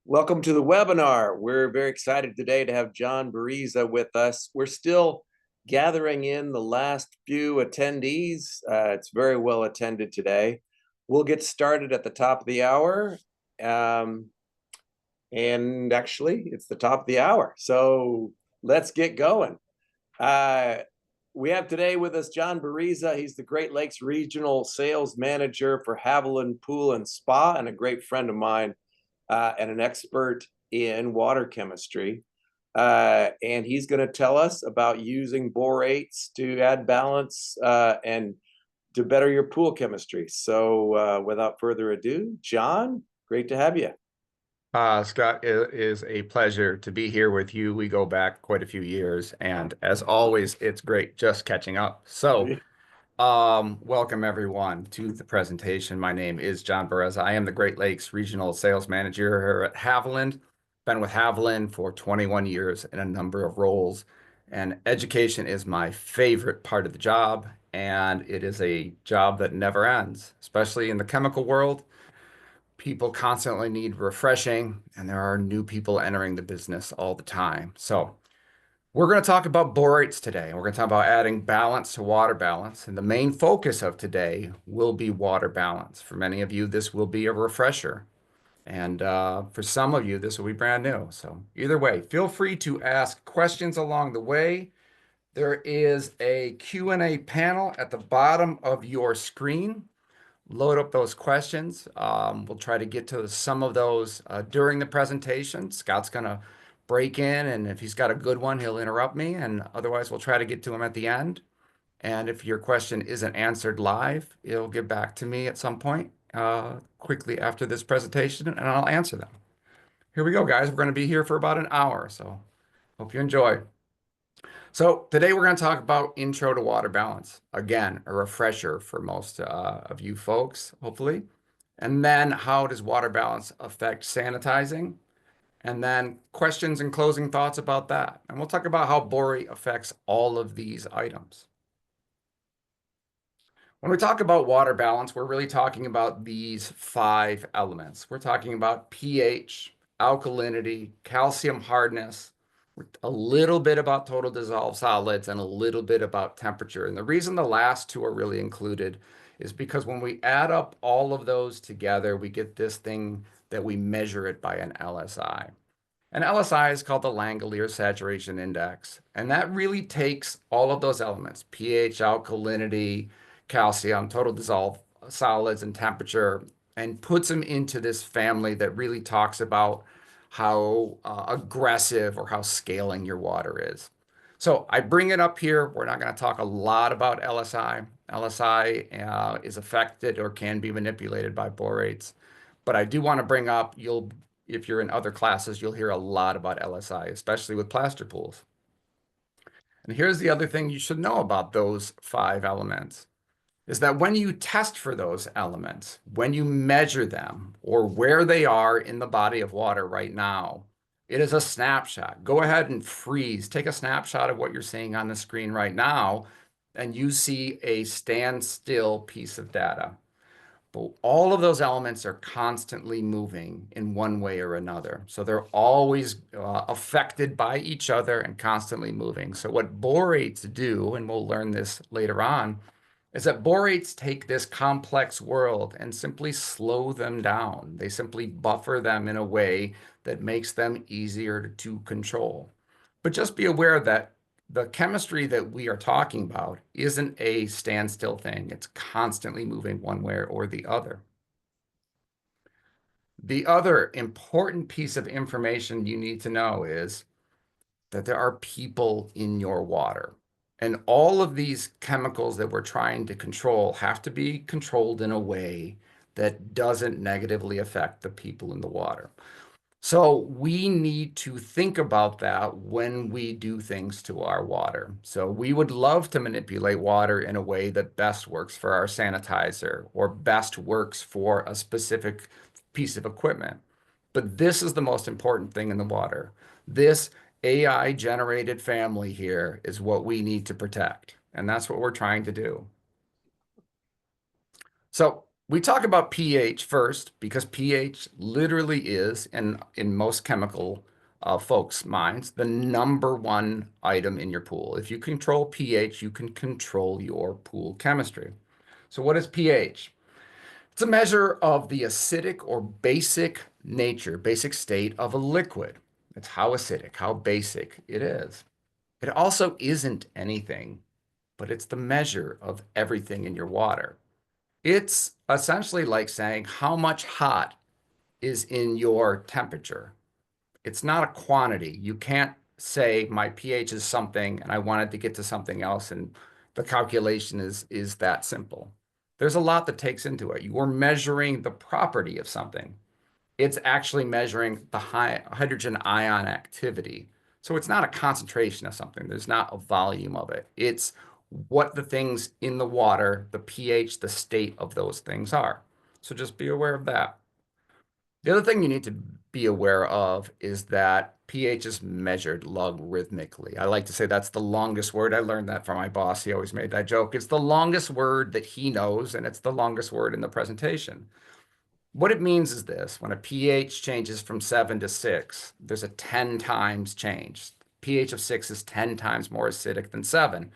Welcome to the webinar. We're very excited today to have John Bariza with us. We're still gathering in the last few attendees. It's very well attended today. We'll get started at the top of the hour. And actually, it's the top of the hour. So let's get going. We have today with us John Bariza. He's the Great Lakes Regional Sales Manager for Haviland Pool and Spa and a great friend of mine. And an expert in water chemistry. And he's going to tell us about using borates to add balance and to better your pool chemistry. So without further ado, John, great to have you. Scott, it is a pleasure to be here with you. We go back quite a few years, and as always, it's great just catching up. Welcome everyone to the presentation. My name is John Bariza. I am the Great Lakes Regional Sales Manager here at Haviland. Been with Haviland for 21 years in a number of roles, and education is my favorite part of the job, and it is a job that never ends, especially in the chemical world. People constantly need refreshing, and there are new people entering the business all the time. So we're going to talk about borates today. We're going to talk about adding balance to water balance. And the main focus of today will be water balance. For many of you, this will be a refresher. And for some of you, this will be brand new. So either way, feel free to ask questions along the way. There is a Q&A panel at the bottom of your screen. Load up those questions. We'll try to get to some of those during the presentation. Scott's going to break in, and if he's got a good one, he'll interrupt me, and otherwise we'll try to get to him at the end. And if your question isn't answered live, it'll get back to me at some point quickly after this presentation, and I'll answer them. Here we go, guys. We're going to be here for about an hour, so hope you enjoy. So today we're going to talk about intro to water balance. Again, a refresher for most of you folks, hopefully. And then how does water balance affect sanitizing? And then questions and closing thoughts about that. And we'll talk about how borate affects all of these items. When we talk about water balance, we're really talking about these 5 elements. We're talking about pH, alkalinity, calcium hardness, a little bit about total dissolved solids, and a little bit about temperature. And the reason the last 2 are really included is because when we add up all of those together, we get this thing that we measure it by an LSI. And LSI is called the Langolier Saturation Index. And that really takes all of those elements, pH, alkalinity, calcium, total dissolved solids, and temperature, and puts them into this family that really talks about how aggressive or how scaling your water is. So I bring it up here. We're not going to talk a lot about LSI. LSI is affected or can be manipulated by borates. But I do want to bring up, if you're in other classes, you'll hear a lot about LSI, especially with plaster pools. And here's the other thing you should know about those 5 elements is that when you test for those elements, when you measure them or where they are in the body of water right now, it is a snapshot. Go ahead and freeze. Take a snapshot of what you're seeing on the screen right now, and you see a standstill piece of data. But all of those elements are constantly moving in one way or another. So they're always affected by each other and constantly moving. So what borates do, and we'll learn this later on, is that borates take this complex world and simply slow them down. They simply buffer them in a way that makes them easier to control. But just be aware that the chemistry that we are talking about isn't a standstill thing. It's constantly moving one way or the other. The other important piece of information you need to know is that there are people in your water. And all of these chemicals that we're trying to control have to be controlled in a way that doesn't negatively affect the people in the water. So we need to think about that when we do things to our water. So we would love to manipulate water in a way that best works for our sanitizer or best works for a specific piece of equipment. But this is the most important thing in the water. This AI generated family here is what we need to protect. And that's what we're trying to do. So We talk about pH first because pH literally is, in most chemical folks' minds, the number one item in your pool. If you control pH, you can control your pool chemistry. So what is pH? It's a measure of the acidic or basic nature, basic state of a liquid. It's how acidic, how basic it is. It also isn't anything, but it's the measure of everything in your water. It's essentially like saying how much hot is in your temperature. It's not a quantity. You can't say my pH is something and I wanted to get to something else, and the calculation is that simple. There's a lot that takes into it. You're measuring the property of something. It's actually measuring the hydrogen ion activity. So it's not a concentration of something. There's not a volume of it. It's what the things in the water, the pH, the state of those things are. So just be aware of that. The other thing you need to be aware of is that pH is measured logarithmically. I like to say that's the longest word. I learned that from my boss. He always made that joke. It's the longest word that he knows, and it's the longest word in the presentation. What it means is this: when a pH changes from 7 to 6, there's a 10 times change. pH of 6 is 10 times more acidic than 7.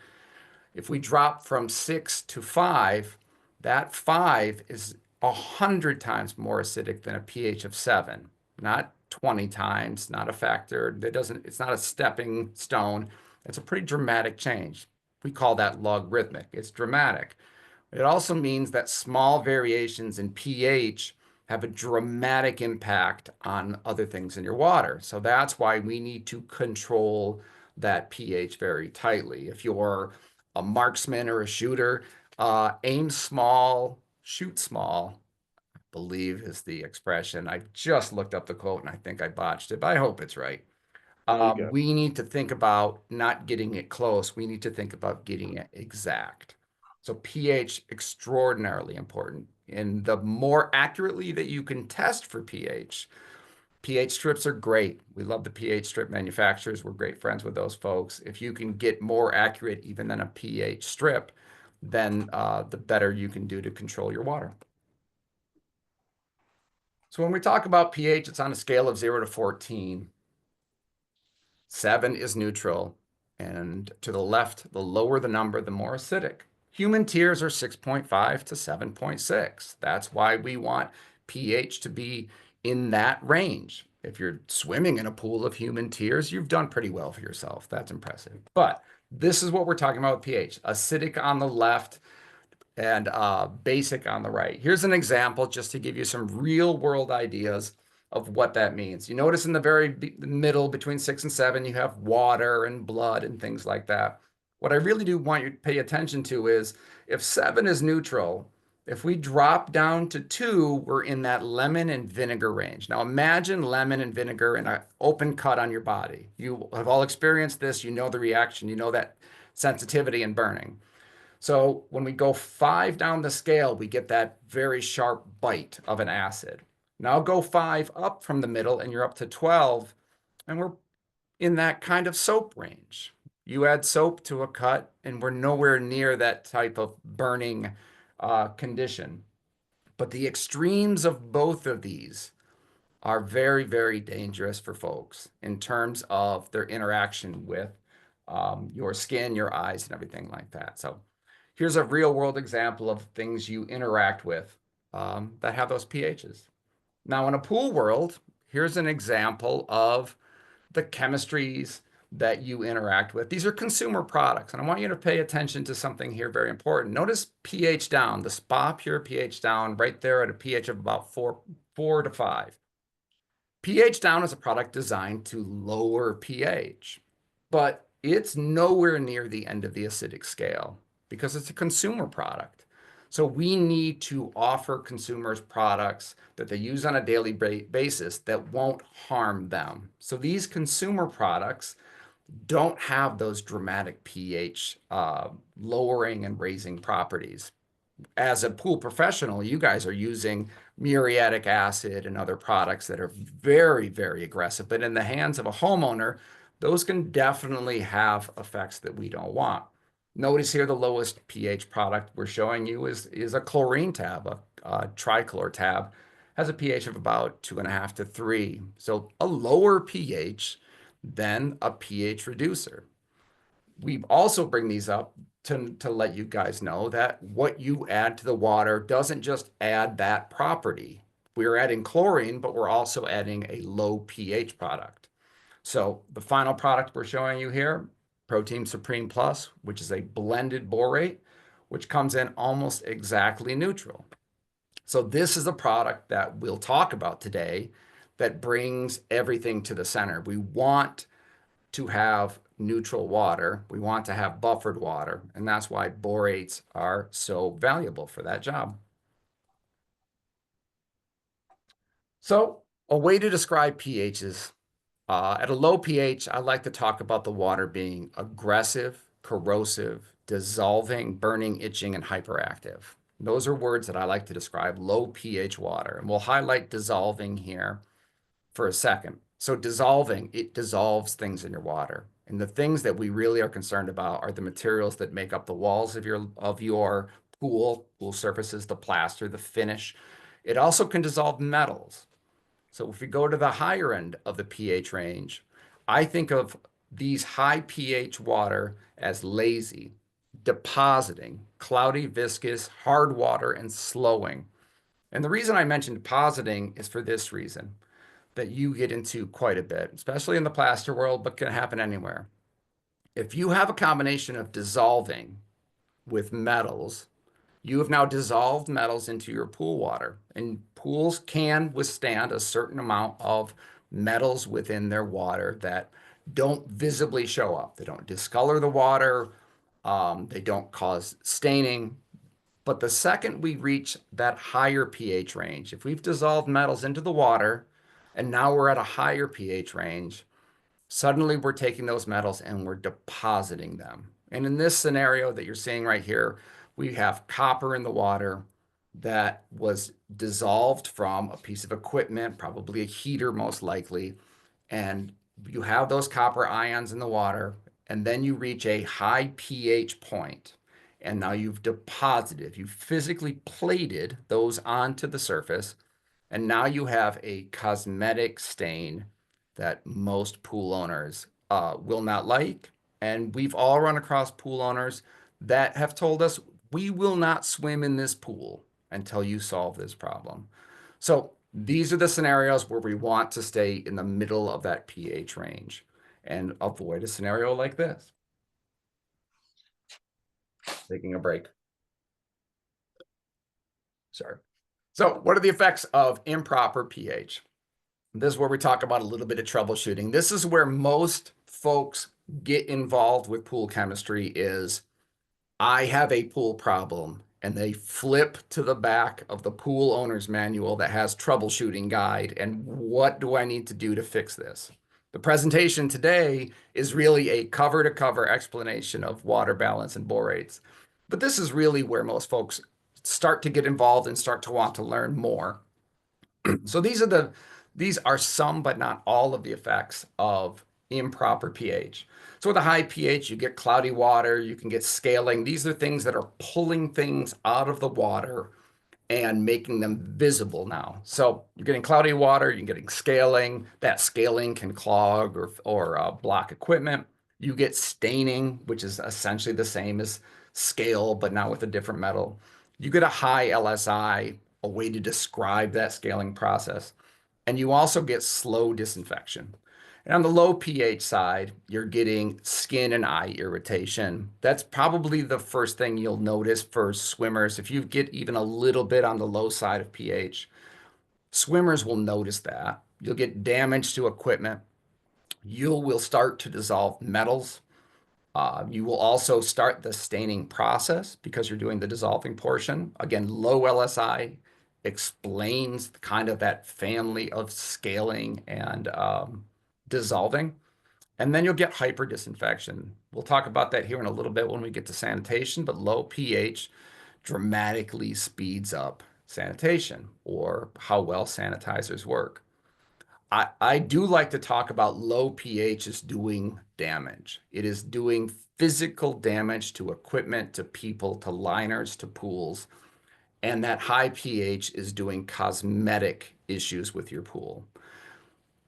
If we drop from 6 to 5, that 5 is 100 times more acidic than a pH of 7. Not 20 times, not a factor. It's not a stepping stone. It's a pretty dramatic change. We call that logarithmic. It's dramatic. It also means that small variations in pH have a dramatic impact on other things in your water. So that's why we need to control that pH very tightly. If you're a marksman or a shooter, aim small, shoot small, I believe is the expression. I just looked up the quote and I think I botched it, but I hope it's right. There you go. We need to think about not getting it close. We need to think about getting it exact. So pH, extraordinarily important. And the more accurately that you can test for pH, pH strips are great. We love the pH strip manufacturers. We're great friends with those folks. If you can get more accurate even than a pH strip, then the better you can do to control your water. So when we talk about pH, it's on a scale of 0 to 14. 7 is neutral, and to the left, the lower the number, the more acidic. Human tears are 6.5 to 7.6. That's why we want pH to be in that range. If you're swimming in a pool of human tears, you've done pretty well for yourself. That's impressive. But this is what we're talking about with pH. Acidic on the left, and basic on the right. Here's an example just to give you some real world ideas of what that means. You notice in the very middle between 6 and 7, you have water and blood and things like that. What I really do want you to pay attention to is if 7 is neutral, if we drop down to 2, we're in that lemon and vinegar range. Now imagine lemon and vinegar in an open cut on your body. You have all experienced this. You know the reaction. You know that sensitivity and burning. So when we go 5 down the scale, we get that very sharp bite of an acid. Now go 5 up from the middle and you're up to 12, and we're in that kind of soap range. You add soap to a cut and we're nowhere near that type of burning condition. But the extremes of both of these are very, very dangerous for folks in terms of their interaction with your skin, your eyes, and everything like that. So here's a real world example of things you interact with that have those pHs. Now, in a pool world, here's an example of the chemistries that you interact with. These are consumer products, and I want you to pay attention to something here very important. Notice pH down, the spa pure pH down right there at a pH of about 4 to 5. pH down is a product designed to lower pH, but it's nowhere near the end of the acidic scale because it's a consumer product. So we need to offer consumers products that they use on a daily basis that won't harm them. So these consumer products don't have those dramatic pH lowering and raising properties. As a pool professional, you guys are using muriatic acid and other products that are very, very aggressive. But in the hands of a homeowner, those can definitely have effects that we don't want. Notice here the lowest pH product we're showing you is a chlorine tab, trichlor tab, has a pH of about 2.5 to 3. So a lower pH than a pH reducer. We also bring these up to let you guys know that what you add to the water doesn't just add that property. We're adding chlorine, but we're also adding a low pH product. So the final product we're showing you here, ProTeam Supreme Plus, which is a blended borate, which comes in almost exactly neutral. So this is a product that we'll talk about today that brings everything to the center. We want to have neutral water. We want to have buffered water, and that's why borates are so valuable for that job. So a way to describe pHs, at a low pH, I like to talk about the water being aggressive, corrosive, dissolving, burning, itching, and hyperactive. Those are words that I like to describe low pH water, and we'll highlight dissolving here for a second. So dissolving, it dissolves things in your water. And the things that we really are concerned about are the materials that make up the walls of your pool surfaces, the plaster, the finish. It also can dissolve metals. So if we go to the higher end of the pH range, I think of these high pH water as lazy, depositing, cloudy, viscous, hard water, and slowing. And the reason I mentioned depositing is for this reason that you get into quite a bit, especially in the plaster world, but can happen anywhere. If you have a combination of dissolving with metals, you have now dissolved metals into your pool water, and pools can withstand a certain amount of metals within their water that don't visibly show up. They don't discolor the water. They don't cause staining. But the second we reach that higher pH range, if we've dissolved metals into the water and now we're at a higher pH range, suddenly we're taking those metals and we're depositing them. And in this scenario that you're seeing right here, we have copper in the water that was dissolved from a piece of equipment, probably a heater most likely. And you have those copper ions in the water, and then you reach a high pH point. And now you've deposited, you've physically plated those onto the surface. And now you have a cosmetic stain that most pool owners will not like. And we've all run across pool owners that have told us, we will not swim in this pool until you solve this problem. So these are the scenarios where we want to stay in the middle of that pH range and avoid a scenario like this. Taking a break. Sorry. So what are the effects of improper pH? This is where we talk about a little bit of troubleshooting. This is where most folks get involved with pool chemistry is, I have a pool problem, and they flip to the back of the pool owner's manual that has troubleshooting guide, and what do I need to do to fix this? The presentation today is really a cover-to-cover explanation of water balance and borates. But this is really where most folks start to get involved and start to want to learn more. So these are some, but not all of the effects of improper pH. So with a high pH, you get cloudy water, you can get scaling. These are things that are pulling things out of the water and making them visible now. So you're getting cloudy water, you're getting scaling. That scaling can clog or block equipment. You get staining, which is essentially the same as scale, but now with a different metal. You get a high LSI, a way to describe that scaling process. And you also get slow disinfection. And on the low pH side, you're getting skin and eye irritation. That's probably the first thing you'll notice for swimmers. If you get even a little bit on the low side of pH, swimmers will notice that. You'll get damage to equipment. You will start to dissolve metals. You will also start the staining process because you're doing the dissolving portion. Again, low LSI explains kind of that family of scaling and dissolving. And then you'll get hyper disinfection. We'll talk about that here in a little bit when we get to sanitation, but low pH dramatically speeds up sanitation or how well sanitizers work. I do like to talk about low pH is doing damage. It is doing physical damage to equipment, to people, to liners, to pools. and that high pH is doing cosmetic issues with your pool.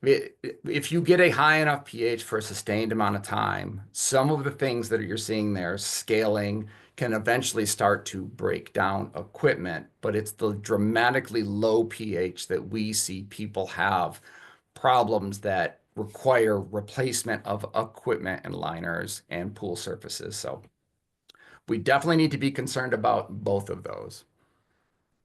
If you get a high enough pH for a sustained amount of time, some of the things that you're seeing there, scaling, can eventually start to break down equipment, but it's the dramatically low pH that we see people have problems that require replacement of equipment and liners and pool surfaces. So we definitely need to be concerned about both of those.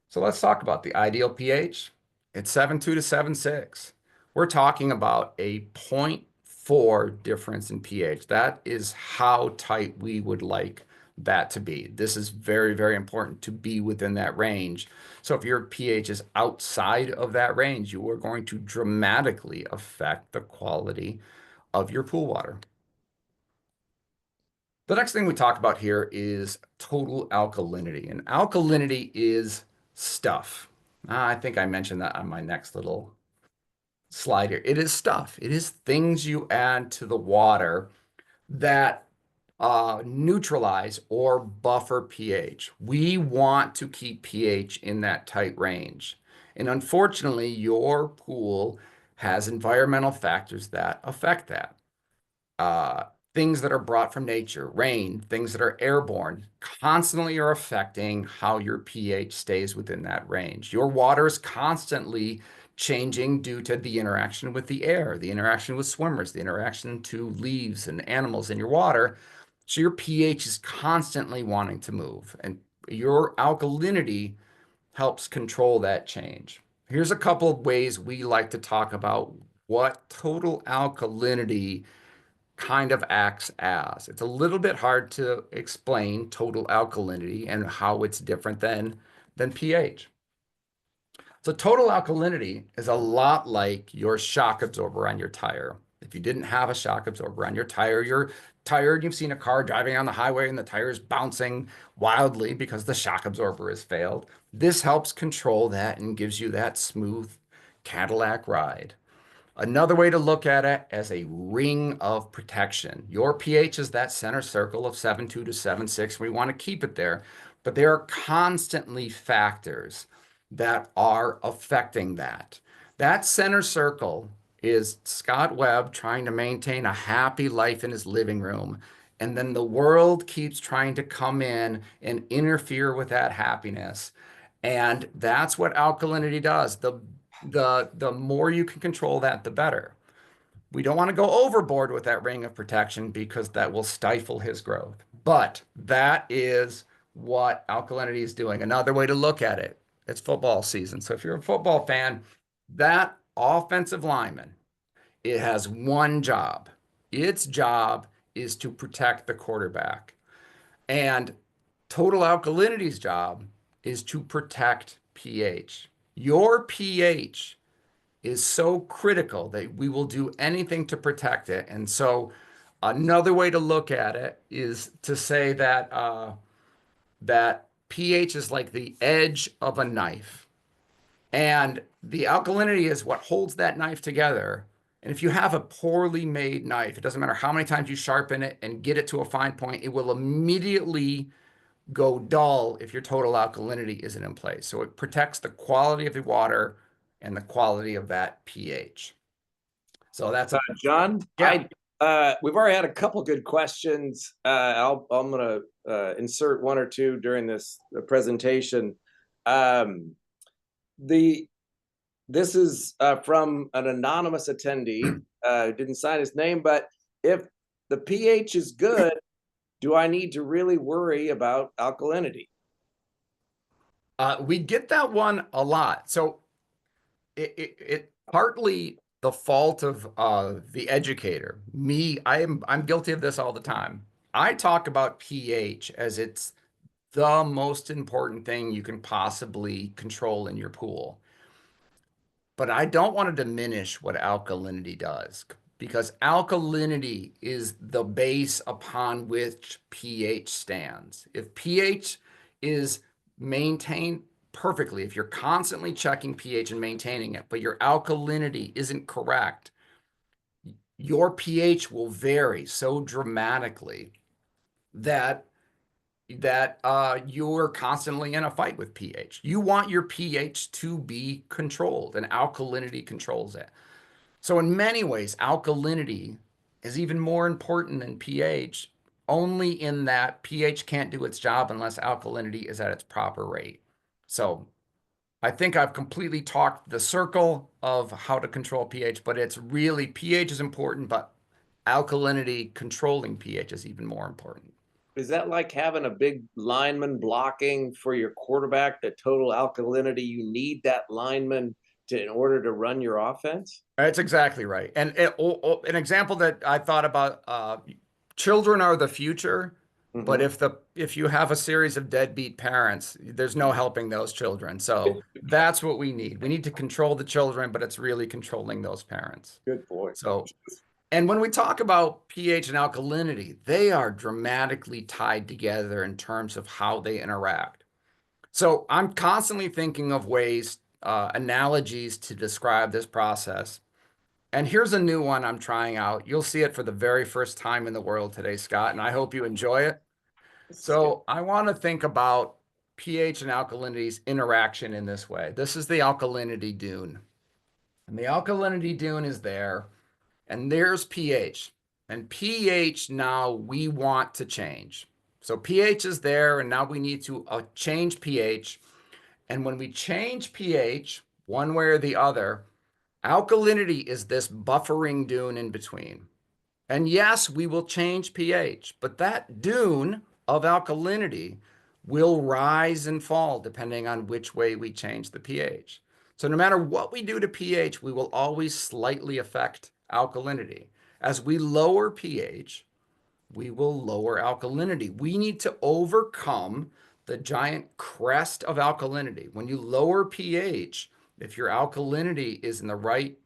So let's talk about the ideal pH. It's 7.2 to 7.6. We're talking about a zero point 0.4 difference in pH. That is how tight we would like that to be. This is very, very important to be within that range. So if your pH is outside of that range, you are going to dramatically affect the quality of your pool water. The next thing we talk about here is total alkalinity. And alkalinity is stuff. I think I mentioned that on my next little slide here. It is stuff. It is things you add to the water that neutralize or buffer pH. We want to keep pH in that tight range. And unfortunately, your pool has environmental factors that affect that. uh, things that are brought from nature, rain, things that are airborne, constantly are affecting how your pH stays within that range. Your water is constantly changing due to the interaction with the air, the interaction with swimmers, the interaction to leaves and animals in your water. So your pH is constantly wanting to move, and your alkalinity helps control that change. Here's a couple of ways we like to talk about what total alkalinity kind of acts as. It's a little bit hard to explain total alkalinity and how it's different than pH. So total alkalinity is a lot like your shock absorber on your tire. If you didn't have a shock absorber on your tire, you're tired, you've seen a car driving on the highway and the tire is bouncing wildly because the shock absorber has failed. This helps control that and gives you that smooth Cadillac ride. Another way to look at it as a ring of protection. Your pH is that center circle of 7.2 to 7.6. We want to keep it there, but there are constantly factors that are affecting that. That center circle is Scott Webb trying to maintain a happy life in his living room. And then the world keeps trying to come in and interfere with that happiness. And that's what alkalinity does. The more you can control that, the better. We don't want to go overboard with that ring of protection because that will stifle his growth. But that is what alkalinity is doing. Another way to look at it, it's football season. So if you're a football fan, that offensive lineman, it has one job. Its job is to protect the quarterback. And total alkalinity's job is to protect pH. Your pH is so critical that we will do anything to protect it. And so another way to look at it is to say that that pH is like the edge of a knife. And the alkalinity is what holds that knife together. And if you have a poorly made knife, it doesn't matter how many times you sharpen it and get it to a fine point, it will immediately go dull if your total alkalinity isn't in place. So it protects the quality of the water and the quality of that pH. So that's John, yeah. we've already had a couple good questions. I'm going to insert one or two during this presentation. This is from an anonymous attendee who didn't sign his name, but if the pH is good, do I need to really worry about alkalinity? We get that one a lot. So it partly the fault of the educator. Me, I'm guilty of this all the time. I talk about pH as it's the most important thing you can possibly control in your pool. But I don't want to diminish what alkalinity does because alkalinity is the base upon which pH stands. If pH is maintained perfectly, if you're constantly checking pH and maintaining it, but your alkalinity isn't correct, your pH will vary so dramatically that that you're constantly in a fight with pH. You want your pH to be controlled, and alkalinity controls it. So in many ways, alkalinity is even more important than pH, only in that pH can't do its job unless alkalinity is at its proper rate. So I think I've completely talked the circle of how to control pH, but it's really pH is important, but alkalinity controlling pH is even more important. Is that like having a big lineman blocking for your quarterback, the total alkalinity you need that lineman to in order to run your offense? That's exactly right. And an example that I thought about, children are the future, but Hmm. if you have a series of deadbeat parents, there's no helping those children. So that's what we need. We need to control the children, but it's really controlling those parents. Good boy. So, and when we talk about pH and alkalinity, they are dramatically tied together in terms of how they interact. So I'm constantly thinking of ways, analogies to describe this process. And here's a new one I'm trying out. You'll see it for the very first time in the world today, Scott, and I hope you enjoy it. This is good. So I want to think about pH and alkalinity's interaction in this way. This is the alkalinity dune. And the alkalinity dune is there, and there's pH. And pH now we want to change. So pH is there, and now we need to change pH. And when we change pH, one way or the other, alkalinity is this buffering dune in between. And yes, we will change pH, but that dune of alkalinity will rise and fall depending on which way we change the pH. So no matter what we do to pH, we will always slightly affect alkalinity. As we lower pH, we will lower alkalinity. We need to overcome the giant crest of alkalinity. When you lower pH, if your alkalinity is in the right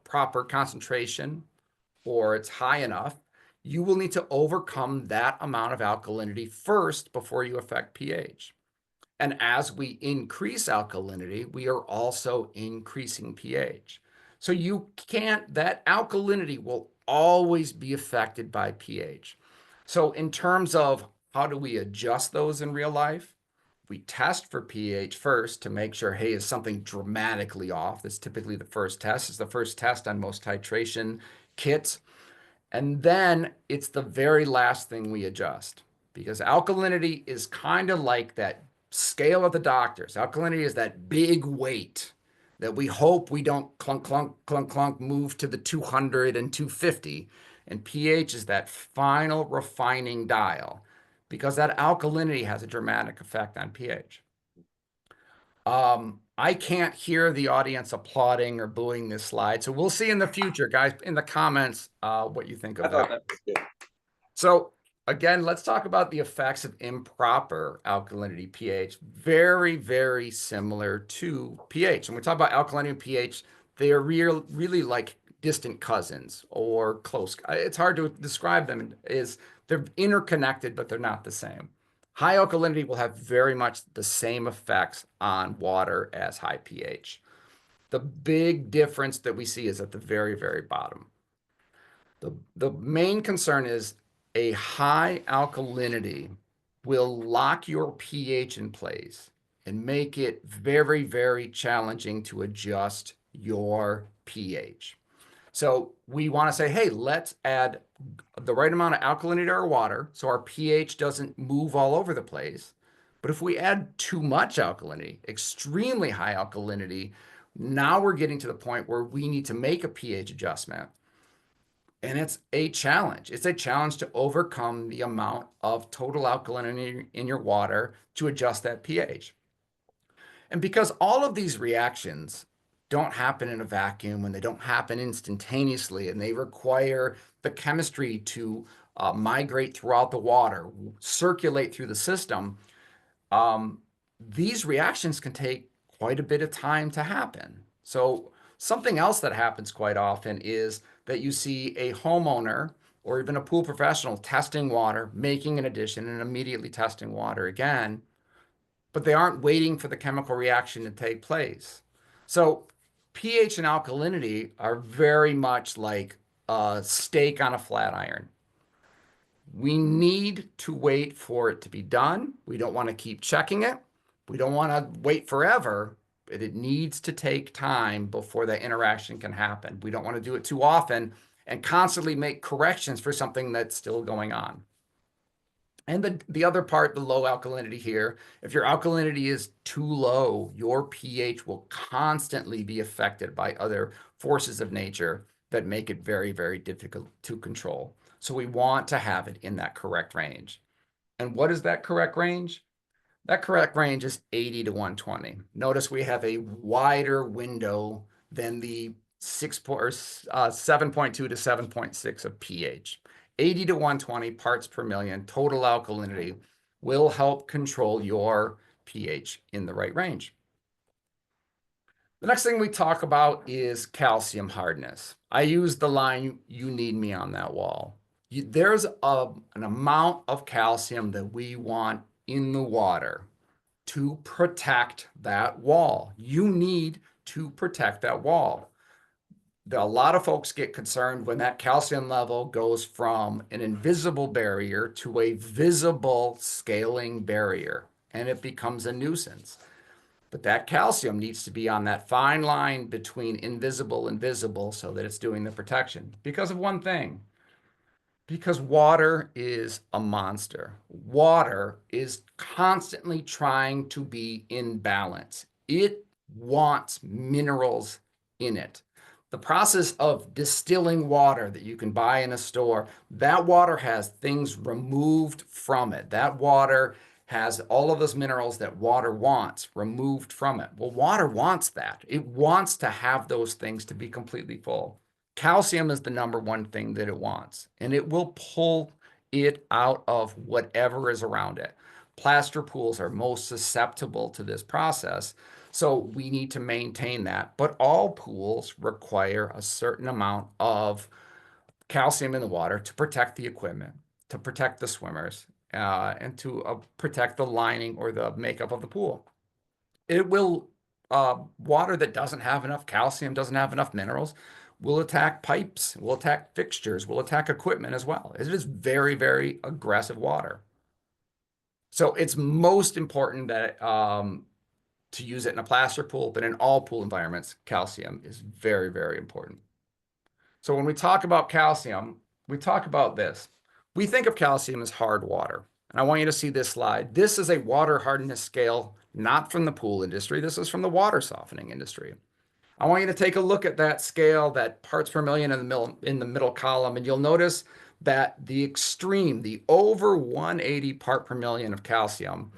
proper concentration or it's high enough, you will need to overcome that amount of alkalinity first before you affect pH. And as we increase alkalinity, we are also increasing pH. So you can't, that alkalinity will always be affected by pH. So in terms of how do we adjust those in real life? We test for pH first to make sure, hey, is something dramatically off? That's typically the first test. It's the first test on most titration kits. And then it's the very last thing we adjust because alkalinity is kind of like that scale of the doctors. Alkalinity is that big weight that we hope we don't clunk, clunk, clunk, clunk, move to the 200 and 250. And pH is that final refining dial because that alkalinity has a dramatic effect on pH. I can't hear the audience applauding or booing this slide. So we'll see in the future, guys, in the comments, what you think I of thought that. that was good. So again, let's talk about the effects of improper alkalinity pH. Very, very similar to pH. When we talk about alkalinity and pH, they are really like distant cousins or close. It's hard to describe them. They're interconnected, but they're not the same. High alkalinity will have very much the same effects on water as high pH. The big difference that we see is at the very, very bottom. The main concern is a high alkalinity will lock your pH in place and make it very, very challenging to adjust your pH. So we want to say, hey, let's add the right amount of alkalinity to our water so our pH doesn't move all over the place. But if we add too much alkalinity, extremely high alkalinity, now we're getting to the point where we need to make a pH adjustment. And it's a challenge. It's a challenge to overcome the amount of total alkalinity in your water to adjust that pH. And because all of these reactions don't happen in a vacuum and they don't happen instantaneously, and they require the chemistry to migrate throughout the water, circulate through the system, um, these reactions can take quite a bit of time to happen. So something else that happens quite often is that you see a homeowner or even a pool professional testing water, making an addition, and immediately testing water again, but they aren't waiting for the chemical reaction to take place. So pH and alkalinity are very much like a steak on a flat iron. We need to wait for it to be done. We don't want to keep checking it. We don't want to wait forever, but it needs to take time before that interaction can happen. We don't want to do it too often and constantly make corrections for something that's still going on. And the other part, the low alkalinity here, if your alkalinity is too low, your pH will constantly be affected by other forces of nature that make it very, very difficult to control. So we want to have it in that correct range. And what is that correct range? That correct range is 80 to 120. Notice we have a wider window than the 7.2 to 7.6 of pH. 80 to 120 parts per million total alkalinity will help control your pH in the right range. The next thing we talk about is calcium hardness. I use the line, you need me on that wall. There's an amount of calcium that we want in the water to protect that wall. You need to protect that wall. A lot of folks get concerned when that calcium level goes from an invisible barrier to a visible scaling barrier, and it becomes a nuisance. But that calcium needs to be on that fine line between invisible and visible so that it's doing the protection. Because of one thing, because water is a monster. Water is constantly trying to be in balance. It wants minerals in it. The process of distilling water that you can buy in a store, that water has things removed from it. That water has all of those minerals that water wants removed from it. Well, water wants that. It wants to have those things to be completely full. Calcium is the number one thing that it wants, and it will pull it out of whatever is around it. Plaster pools are most susceptible to this process, so we need to maintain that. But all pools require a certain amount of calcium in the water to protect the equipment, to protect the swimmers, and to protect the lining or the makeup of the pool. It will, water that doesn't have enough calcium, doesn't have enough minerals, will attack pipes, will attack fixtures, will attack equipment as well. It is very, very aggressive water. So it's most important that to use it in a plaster pool, but in all pool environments, calcium is very, very important. So when we talk about calcium, we talk about this. We think of calcium as hard water. And I want you to see this slide. This is a water hardness scale, not from the pool industry. This is from the water softening industry. I want you to take a look at that scale, that parts per million in the middle column, and you'll notice that the extreme, the over 180 part per million of calcium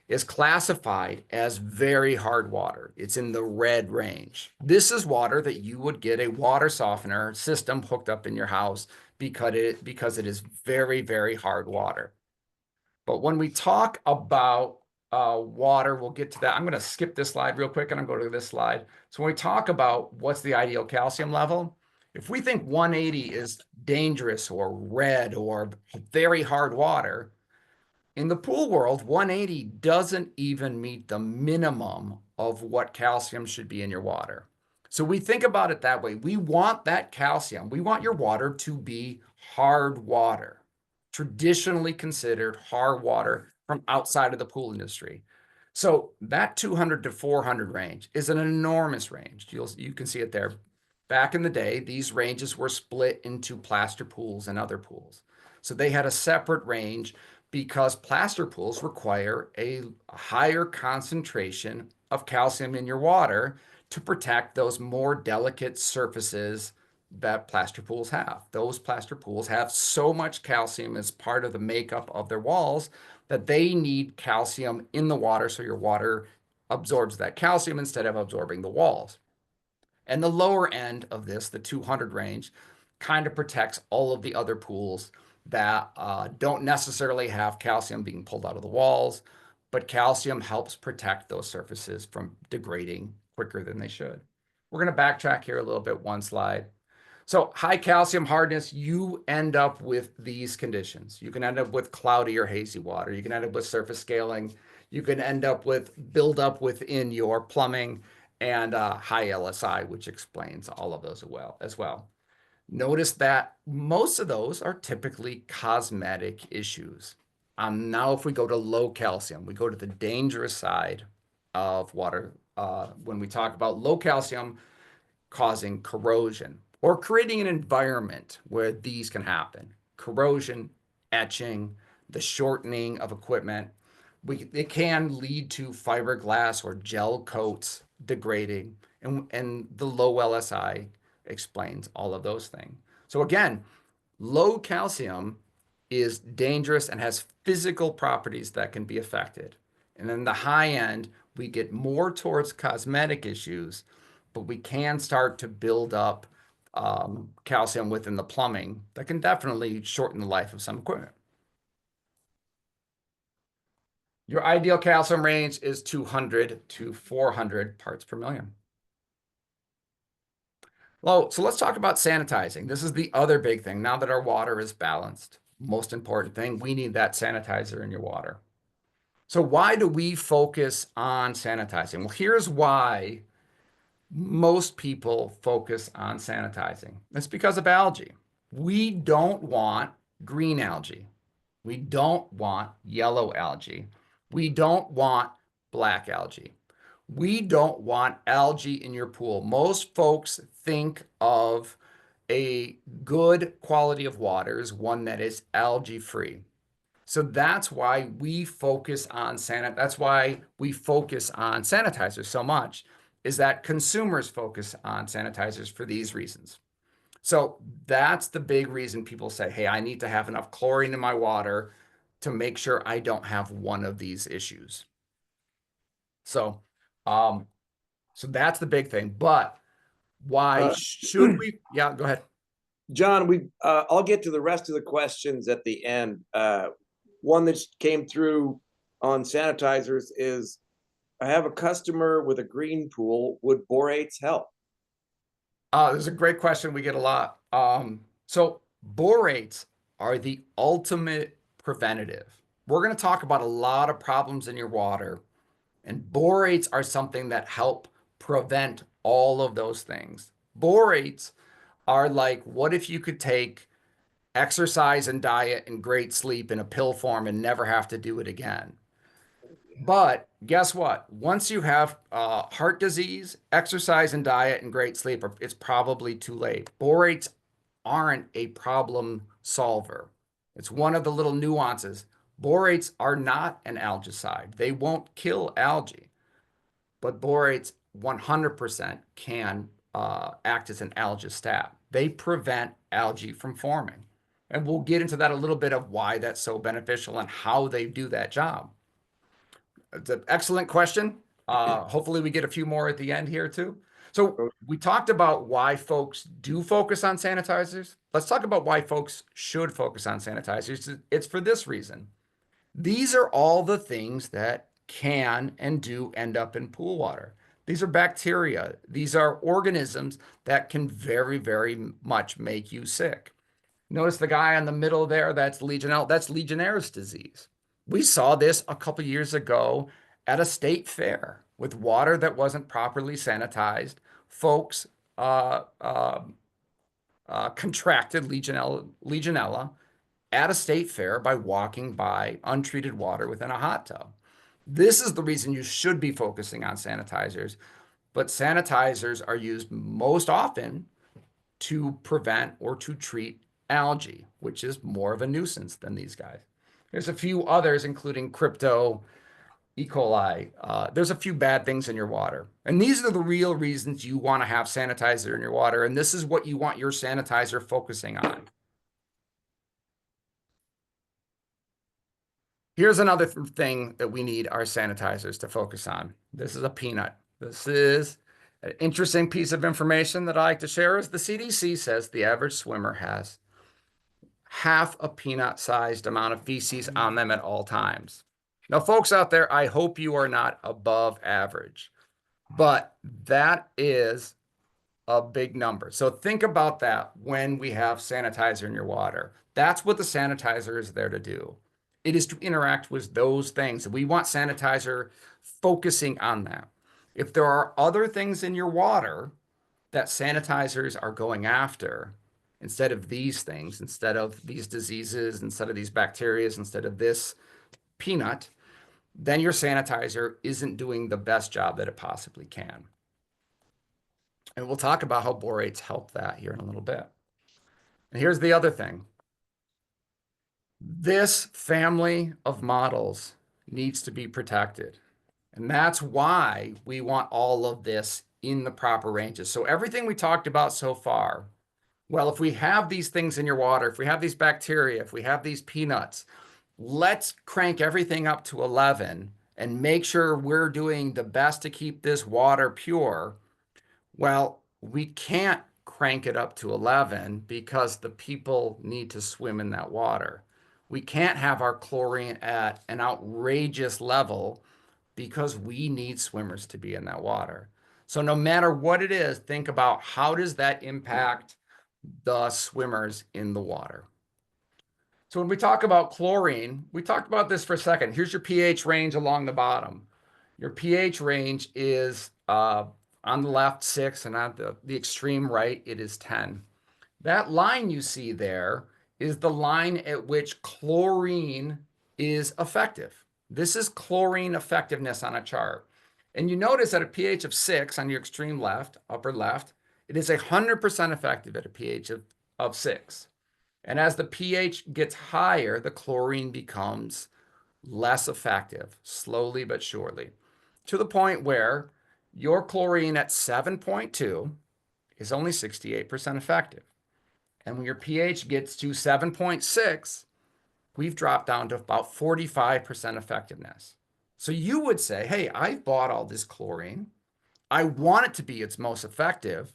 is classified as very hard water. It's in the red range. This is water that you would get a water softener system hooked up in your house because it is very, very hard water. But when we talk about water, we'll get to that. I'm going to skip this slide real quick and I'm going to go to this slide. So when we talk about what's the ideal calcium level, if we think 180 is dangerous or red or very hard water, in the pool world, 180 doesn't even meet the minimum of what calcium should be in your water. So we think about it that way. We want that calcium. We want your water to be hard water, traditionally considered hard water from outside of the pool industry. So that 200 to 400 range is an enormous range. You can see it there. Back in the day, these ranges were split into plaster pools and other pools. So they had a separate range because plaster pools require a higher concentration of calcium in your water to protect those more delicate surfaces that plaster pools have. Those plaster pools have so much calcium as part of the makeup of their walls that they need calcium in the water so your water absorbs that calcium instead of absorbing the walls. And the lower end of this, the 200 range, kind of protects all of the other pools that don't necessarily have calcium being pulled out of the walls, but calcium helps protect those surfaces from degrading quicker than they should. We're going to backtrack here a little bit, one slide. So high calcium hardness, you end up with these conditions. You can end up with cloudy or hazy water. You can end up with surface scaling. You can end up with buildup within your plumbing and high LSI, which explains all of those as well. Notice that most of those are typically cosmetic issues. Now, if we go to low calcium, we go to the dangerous side of water. When we talk about low calcium causing corrosion or creating an environment where these can happen, corrosion, etching, the shortening of equipment, it can lead to fiberglass or gel coats degrading, and the low LSI explains all of those things. So again, low calcium is dangerous and has physical properties that can be affected. And then the high end, we get more towards cosmetic issues, but we can start to build up calcium within the plumbing that can definitely shorten the life of some equipment. Your ideal calcium range is 200 to 400 parts per million. Well, so let's talk about sanitizing. This is the other big thing. Now that our water is balanced, most important thing, we need that sanitizer in your water. So why do we focus on sanitizing? Well, here's why most people focus on sanitizing. It's because of algae. We don't want green algae. We don't want yellow algae. We don't want black algae. We don't want algae in your pool. Most folks think of a good quality of water as one that is algae free. So that's why we focus on sanitizers so much, is that consumers focus on sanitizers for these reasons. So that's the big reason people say, hey, I need to have enough chlorine in my water to make sure I don't have one of these issues. So, um, so that's the big thing. But why Uh, should we? Yeah, go ahead. John, I'll get to the rest of the questions at the end. One that came through on sanitizers is, I have a customer with a green pool. Would borates help? This is a great question we get a lot. So borates are the ultimate preventative. We're going to talk about a lot of problems in your water, and borates are something that help prevent all of those things. Borates are like, what if you could take exercise and diet and great sleep in a pill form and never have to do it again? But guess what? Once you have heart disease, exercise and diet and great sleep, it's probably too late. Borates aren't a problem solver. It's one of the little nuances. Borates are not an algicide. They won't kill algae, but borates 100% can act as an algistat. They prevent algae from forming. And we'll get into that a little bit of why that's so beneficial and how they do that job. It's an excellent question. Hopefully we get a few more at the end here too. So we talked about why folks do focus on sanitizers. Let's talk about why folks should focus on sanitizers. It's for this reason. These are all the things that can and do end up in pool water. These are bacteria. These are organisms that can very, very much make you sick. Notice the guy in the middle there, that's Legionella, that's Legionnaire's disease. We saw this a couple years ago at a state fair with water that wasn't properly sanitized. Folks contracted Legionella at a state fair by walking by untreated water within a hot tub. This is the reason you should be focusing on sanitizers, but sanitizers are used most often to prevent or to treat algae, which is more of a nuisance than these guys. There's a few others, including crypto, E. coli. There's a few bad things in your water. And these are the real reasons you want to have sanitizer in your water. And this is what you want your sanitizer focusing on. Here's another thing that we need our sanitizers to focus on. This is a peanut. This is an interesting piece of information that I like to share is the CDC says the average swimmer has half a peanut-sized amount of feces on them at all times. Now, folks out there, I hope you are not above average, but that is a big number. So think about that when we have sanitizer in your water. That's what the sanitizer is there to do. It is to interact with those things. We want sanitizer focusing on that. If there are other things in your water that sanitizers are going after, instead of these things, instead of these diseases, instead of these bacteria, instead of this peanut, then your sanitizer isn't doing the best job that it possibly can. And we'll talk about how borates help that here in a little bit. And here's the other thing. This family of models needs to be protected. And that's why we want all of this in the proper ranges. So everything we talked about so far, well, if we have these things in your water, if we have these bacteria, if we have these peanuts, let's crank everything up to 11 and make sure we're doing the best to keep this water pure. Well, we can't crank it up to 11 because the people need to swim in that water. We can't have our chlorine at an outrageous level because we need swimmers to be in that water. So no matter what it is, think about how does that impact the swimmers in the water. So when we talk about chlorine, we talked about this for a second. Here's your pH range along the bottom. Your pH range is on the left 6, and on the extreme right, it is 10. That line you see there is the line at which chlorine is effective. This is chlorine effectiveness on a chart. And you notice at a pH of 6 on your extreme left, upper left, it is 100% effective at a pH of 6. And as the pH gets higher, the chlorine becomes less effective, slowly but surely, to the point where your chlorine at 7.2 is only 68% effective. And when your pH gets to 7.6, we've dropped down to about 45% effectiveness. So you would say, hey, I've bought all this chlorine. I want it to be its most effective.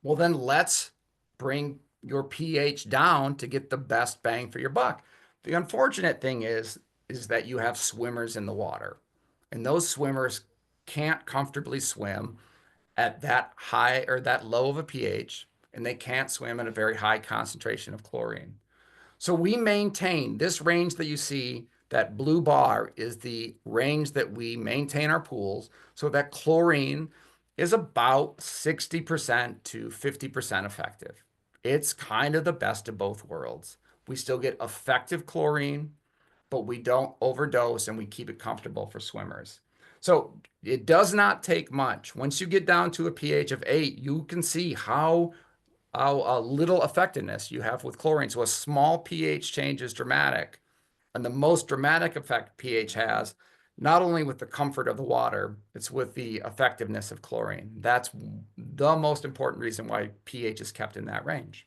Well, then let's bring your pH down to get the best bang for your buck. The unfortunate thing is that you have swimmers in the water, and those swimmers can't comfortably swim at that high or that low of a pH, and they can't swim at a very high concentration of chlorine. So we maintain this range that you see, that blue bar is the range that we maintain our pools, so that chlorine is about 60% to 50% effective. It's kind of the best of both worlds. We still get effective chlorine, but we don't overdose and we keep it comfortable for swimmers. So it does not take much. Once you get down to a pH of 8, you can see how little effectiveness you have with chlorine. So a small pH change is dramatic. And the most dramatic effect pH has, not only with the comfort of the water, it's with the effectiveness of chlorine. That's the most important reason why pH is kept in that range.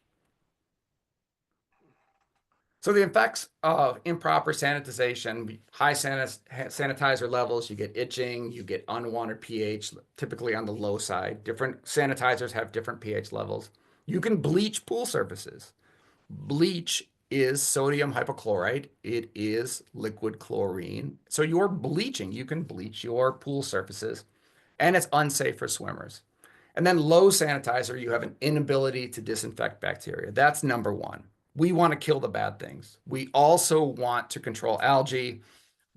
So the effects of improper sanitization, high sanitizer levels, you get itching, you get unwanted pH, typically on the low side. Different sanitizers have different pH levels. You can bleach pool surfaces. Bleach is sodium hypochlorite. It is liquid chlorine. So you're bleaching. You can bleach your pool surfaces, and it's unsafe for swimmers. And then low sanitizer, you have an inability to disinfect bacteria. That's number one. We want to kill the bad things. We also want to control algae.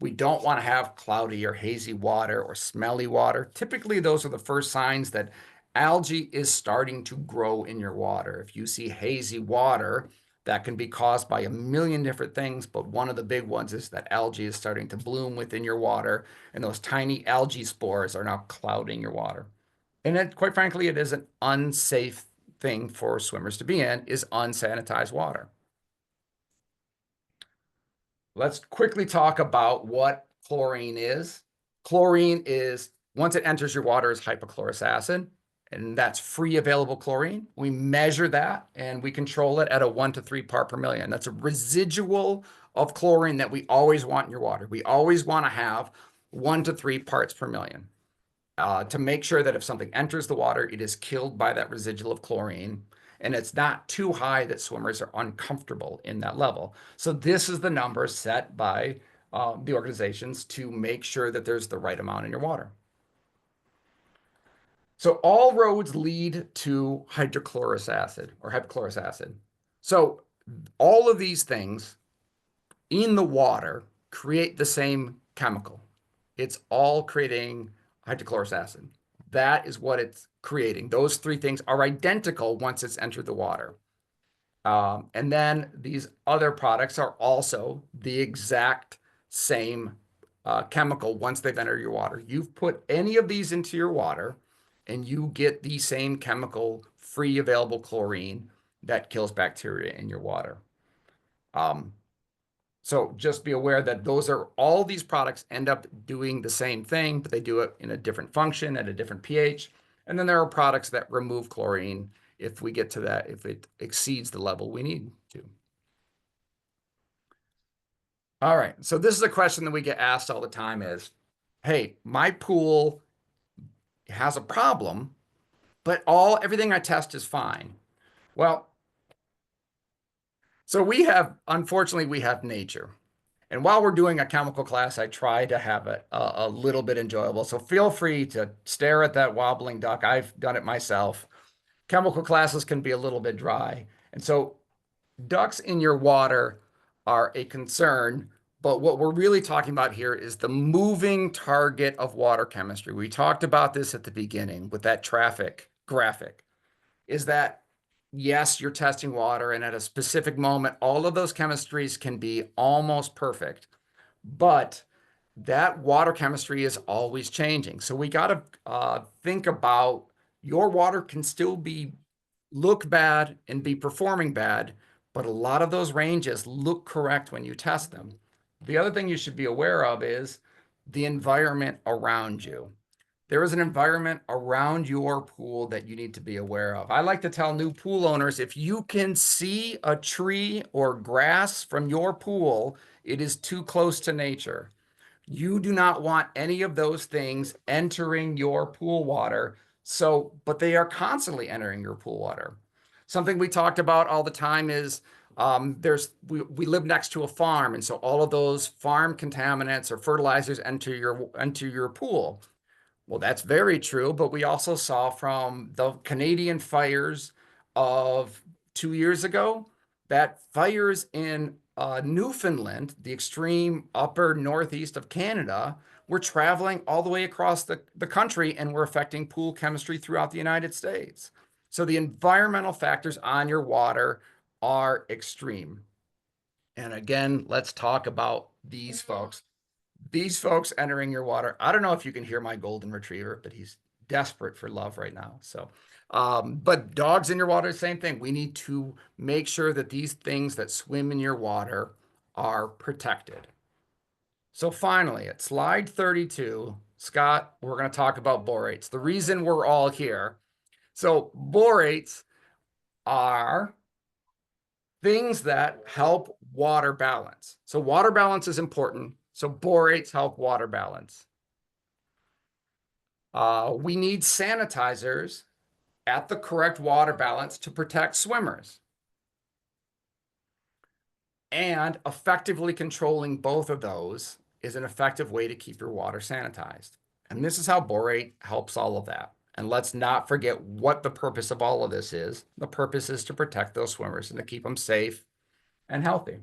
We don't want to have cloudy or hazy water or smelly water. Typically, those are the first signs that algae is starting to grow in your water. If you see hazy water, that can be caused by a million different things, but one of the big ones is that algae is starting to bloom within your water, and those tiny algae spores are now clouding your water. And quite frankly, it is an unsafe thing for swimmers to be in, is unsanitized water. Let's quickly talk about what chlorine is. Chlorine is, once it enters your water, is hypochlorous acid, and that's free available chlorine. We measure that and we control it at a 1 to 3 part per million. That's a residual of chlorine that we always want in your water. We always want to have 1 to 3 parts per million. To make sure that if something enters the water, it is killed by that residual of chlorine, and it's not too high that swimmers are uncomfortable in that level. So this is the number set by the organizations to make sure that there's the right amount in your water. So all roads lead to hydrochlorous acid or hypochlorous acid. So all of these things in the water create the same chemical. It's all creating hydrochlorous acid. That is what it's creating. Those three things are identical once it's entered the water. And then these other products are also the exact same chemical once they've entered your water. You've put any of these into your water, and you get the same chemical free available chlorine that kills bacteria in your water. Um, so just be aware that all these products end up doing the same thing, but they do it in a different function at a different pH. And then there are products that remove chlorine if we get to that, if it exceeds the level we need to. All right. So this is a question that we get asked all the time is, hey, my pool has a problem, but everything I test is fine. Well, so unfortunately, we have nature. And while we're doing a chemical class, I try to have it a little bit enjoyable. So feel free to stare at that wobbling duck. I've done it myself. Chemical classes can be a little bit dry. And so ducks in your water are a concern, but what we're really talking about here is the moving target of water chemistry. We talked about this at the beginning with that traffic graphic, is that yes, you're testing water, and at a specific moment, all of those chemistries can be almost perfect, but that water chemistry is always changing. So we got to think about your water can still look bad and be performing bad, but a lot of those ranges look correct when you test them. The other thing you should be aware of is the environment around you. There is an environment around your pool that you need to be aware of. I like to tell new pool owners, if you can see a tree or grass from your pool, it is too close to nature. You do not want any of those things entering your pool water. But they are constantly entering your pool water. Something we talked about all the time is we live next to a farm, and so all of those farm contaminants or fertilizers enter your pool. Well, that's very true, but we also saw from the Canadian fires of 2 years ago that fires in Newfoundland, the extreme upper northeast of Canada, were traveling all the way across the country and were affecting pool chemistry throughout the United States. So the environmental factors on your water are extreme. And again, let's talk about these folks. These folks entering your water. I don't know if you can hear my golden retriever, but he's desperate for love right now. But dogs in your water, same thing. We need to make sure that these things that swim in your water are protected. So finally, at slide 32, Scott, we're going to talk about borates. The reason we're all here. So borates are things that help water balance. So water balance is important. So borates help water balance. We need sanitizers at the correct water balance to protect swimmers. And effectively controlling both of those is an effective way to keep your water sanitized. And this is how borate helps all of that. And let's not forget what the purpose of all of this is. The purpose is to protect those swimmers and to keep them safe and healthy.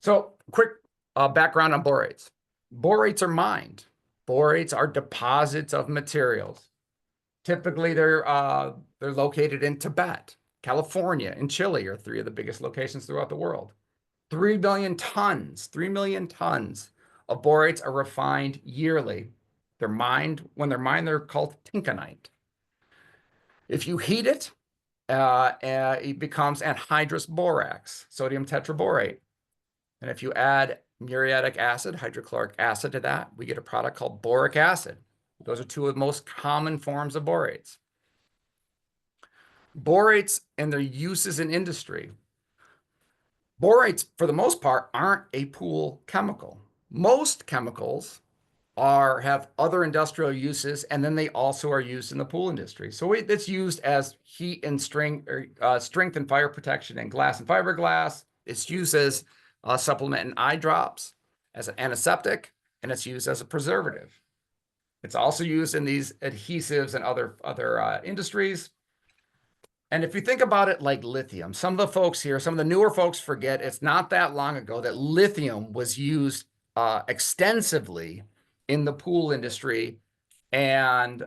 So quick background on borates. Borates are mined. Borates are deposits of materials. Typically, they're located in Tibet, California, and Chile are three of the biggest locations throughout the world. 3 million tons of borates are refined yearly. When they're mined, they're called tinconite. If you heat it, it becomes anhydrous borax, sodium tetraborate. And if you add muriatic acid, hydrochloric acid to that, we get a product called boric acid. Those are two of the most common forms of borates. Borates and their uses in industry. Borates, for the most part, aren't a pool chemical. Most chemicals have other industrial uses, and then they also are used in the pool industry. So it's used as heat and strength and fire protection in glass and fiberglass. It's used as a supplement in eye drops, as an antiseptic, and it's used as a preservative. It's also used in these adhesives and other industries. And if you think about it like lithium, some of the newer folks forget it's not that long ago that lithium was used extensively in the pool industry. And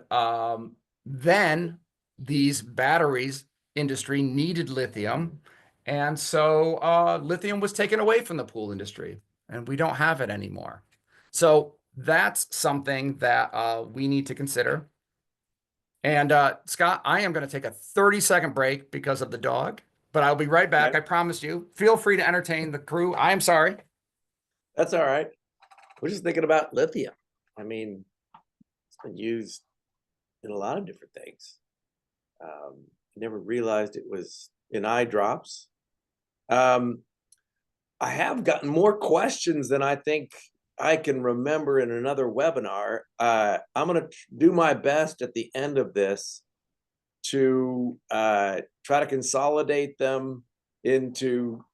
then these batteries industry needed lithium. And so lithium was taken away from the pool industry, and we don't have it anymore. So that's something that we need to consider. And Scott, I am going to take a 30-second break because of the dog, but I'll be right back. Okay. I promise you. Feel free to entertain the crew. I am sorry. That's all right. We're just thinking about lithium. I mean, it's been used in a lot of different things. I never realized it was in eye drops. Um, I have gotten more questions than I think I can remember in another webinar. I'm going to do my best at the end of this to try to consolidate them into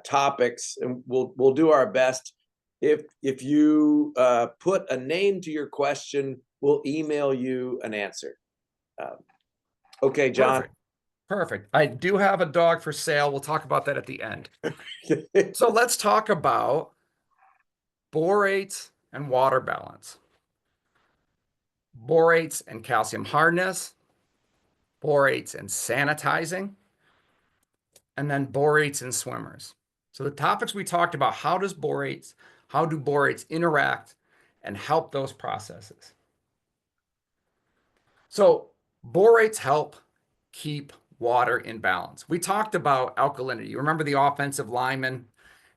topics, and we'll do our best. If you put a name to your question, we'll email you an answer. Okay, John. Perfect. Perfect. I do have a dog for sale. We'll talk about that at the end. So let's talk about borates and water balance. Borates and calcium hardness, borates and sanitizing, and then borates and swimmers. So the topics we talked about, how do borates interact and help those processes? So borates help keep water in balance. We talked about alkalinity. You remember the offensive linemen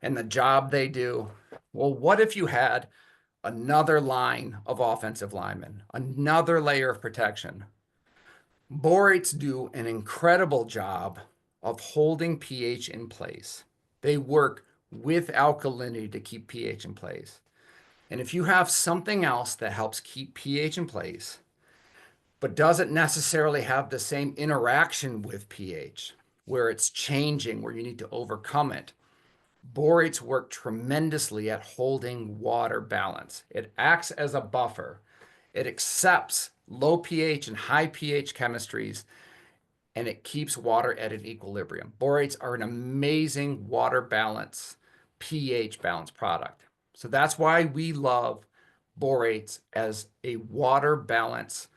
and the job they do? Well, what if you had another line of offensive linemen, another layer of protection? Borates do an incredible job of holding pH in place. They work with alkalinity to keep pH in place. And if you have something else that helps keep pH in place, but doesn't necessarily have the same interaction with pH, where it's changing, where you need to overcome it, borates work tremendously at holding water balance. It acts as a buffer. It accepts low pH and high pH chemistries, and it keeps water at an equilibrium. Borates are an amazing water balance, pH balance product. So that's why we love borates as a water balance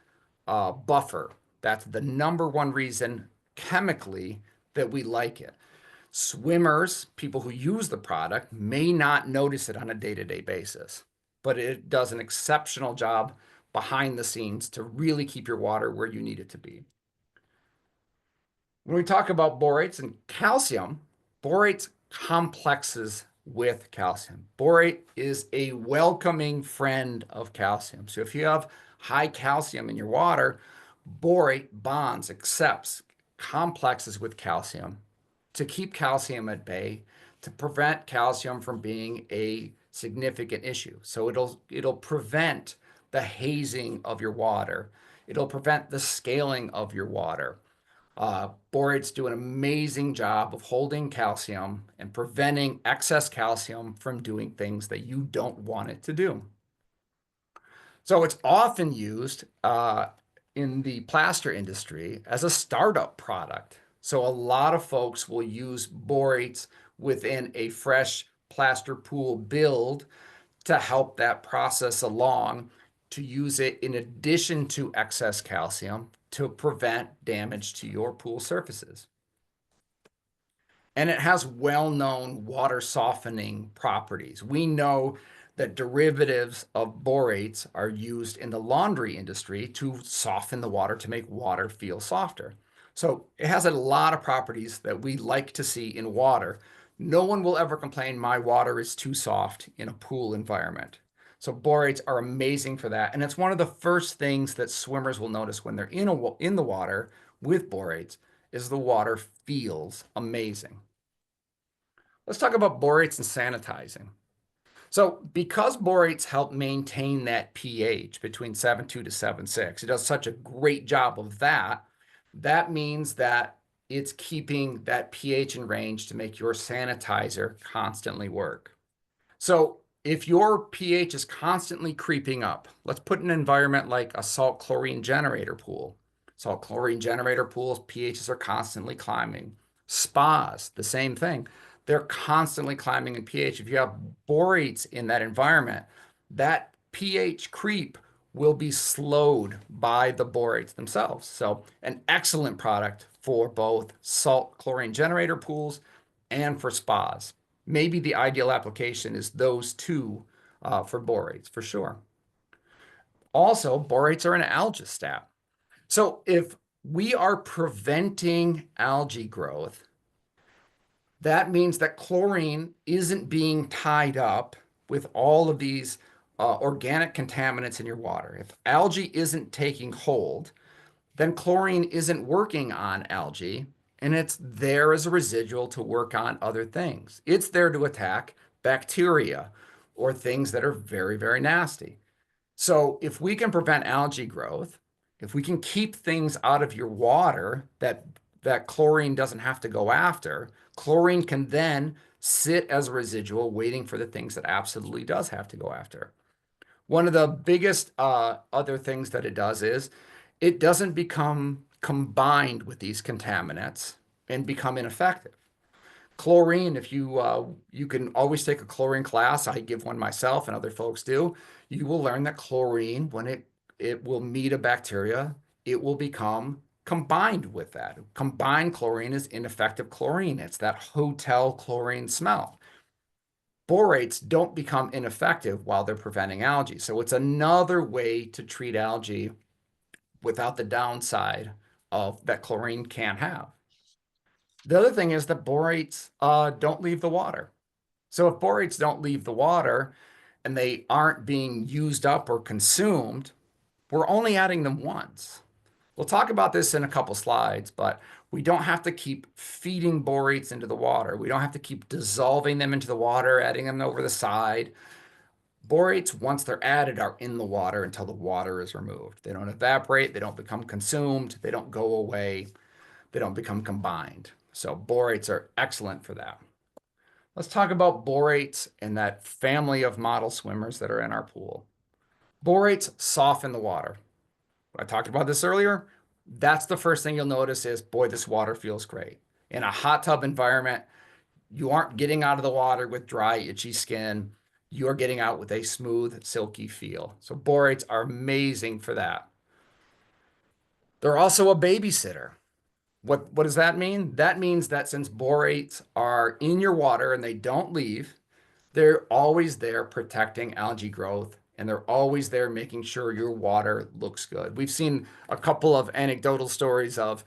buffer. That's the number one reason chemically that we like it. Swimmers, people who use the product, may not notice it on a day-to-day basis, but it does an exceptional job behind the scenes to really keep your water where you need it to be. When we talk about borates and calcium, borates complexes with calcium. Borate is a welcoming friend of calcium. So if you have high calcium in your water, borate bonds, accepts, complexes with calcium to keep calcium at bay, to prevent calcium from being a significant issue. So it'll prevent the hazing of your water. It'll prevent the scaling of your water. Borates do an amazing job of holding calcium and preventing excess calcium from doing things that you don't want it to do. So it's often used in the plaster industry as a startup product. So a lot of folks will use borates within a fresh plaster pool build to help that process along, to use it in addition to excess calcium to prevent damage to your pool surfaces. And it has well-known water softening properties. We know that derivatives of borates are used in the laundry industry to soften the water, to make water feel softer. So it has a lot of properties that we like to see in water. No one will ever complain my water is too soft in a pool environment. So borates are amazing for that. And it's one of the first things that swimmers will notice when they're in the water with borates is the water feels amazing. Let's talk about borates and sanitizing. So because borates help maintain that pH between 7.2 to 7.6, it does such a great job of that. That means that it's keeping that pH in range to make your sanitizer constantly work. So if your pH is constantly creeping up, let's put an environment like a salt chlorine generator pool. Salt chlorine generator pools, pHs are constantly climbing. Spas, the same thing. They're constantly climbing in pH. If you have borates in that environment, that pH creep will be slowed by the borates themselves. So an excellent product for both salt chlorine generator pools and for spas. Maybe the ideal application is those two for borates for sure. Also, borates are an algistat. So if we are preventing algae growth, that means that chlorine isn't being tied up with all of these organic contaminants in your water. If algae isn't taking hold, then chlorine isn't working on algae and it's there as a residual to work on other things. It's there to attack bacteria or things that are very, very nasty. So if we can prevent algae growth, if we can keep things out of your water that chlorine doesn't have to go after, chlorine can then sit as a residual waiting for the things that absolutely does have to go after. One of the biggest other things that it does is it doesn't become combined with these contaminants and become ineffective. Chlorine, if you can always take a chlorine class, I give one myself and other folks do, you will learn that chlorine, when it will meet a bacteria, it will become combined with that. Combined chlorine is ineffective chlorine. It's that hotel chlorine smell. Borates don't become ineffective while they're preventing algae. So it's another way to treat algae without the downside of that chlorine can have. The other thing is that borates don't leave the water. So if borates don't leave the water and they aren't being used up or consumed, we're only adding them once. We'll talk about this in a couple slides, but we don't have to keep feeding borates into the water. We don't have to keep dissolving them into the water, adding them over the side. Borates, once they're added, are in the water until the water is removed. They don't evaporate, they don't become consumed, they don't go away, they don't become combined. So borates are excellent for that. Let's talk about borates and that family of model swimmers that are in our pool. Borates soften the water. I talked about this earlier. That's the first thing you'll notice is, boy, this water feels great. In a hot tub environment, you aren't getting out of the water with dry, itchy skin. You're getting out with a smooth, silky feel. So borates are amazing for that. They're also a babysitter. What does that mean? That means that since borates are in your water and they don't leave, they're always there protecting algae growth and they're always there making sure your water looks good. We've seen a couple of anecdotal stories of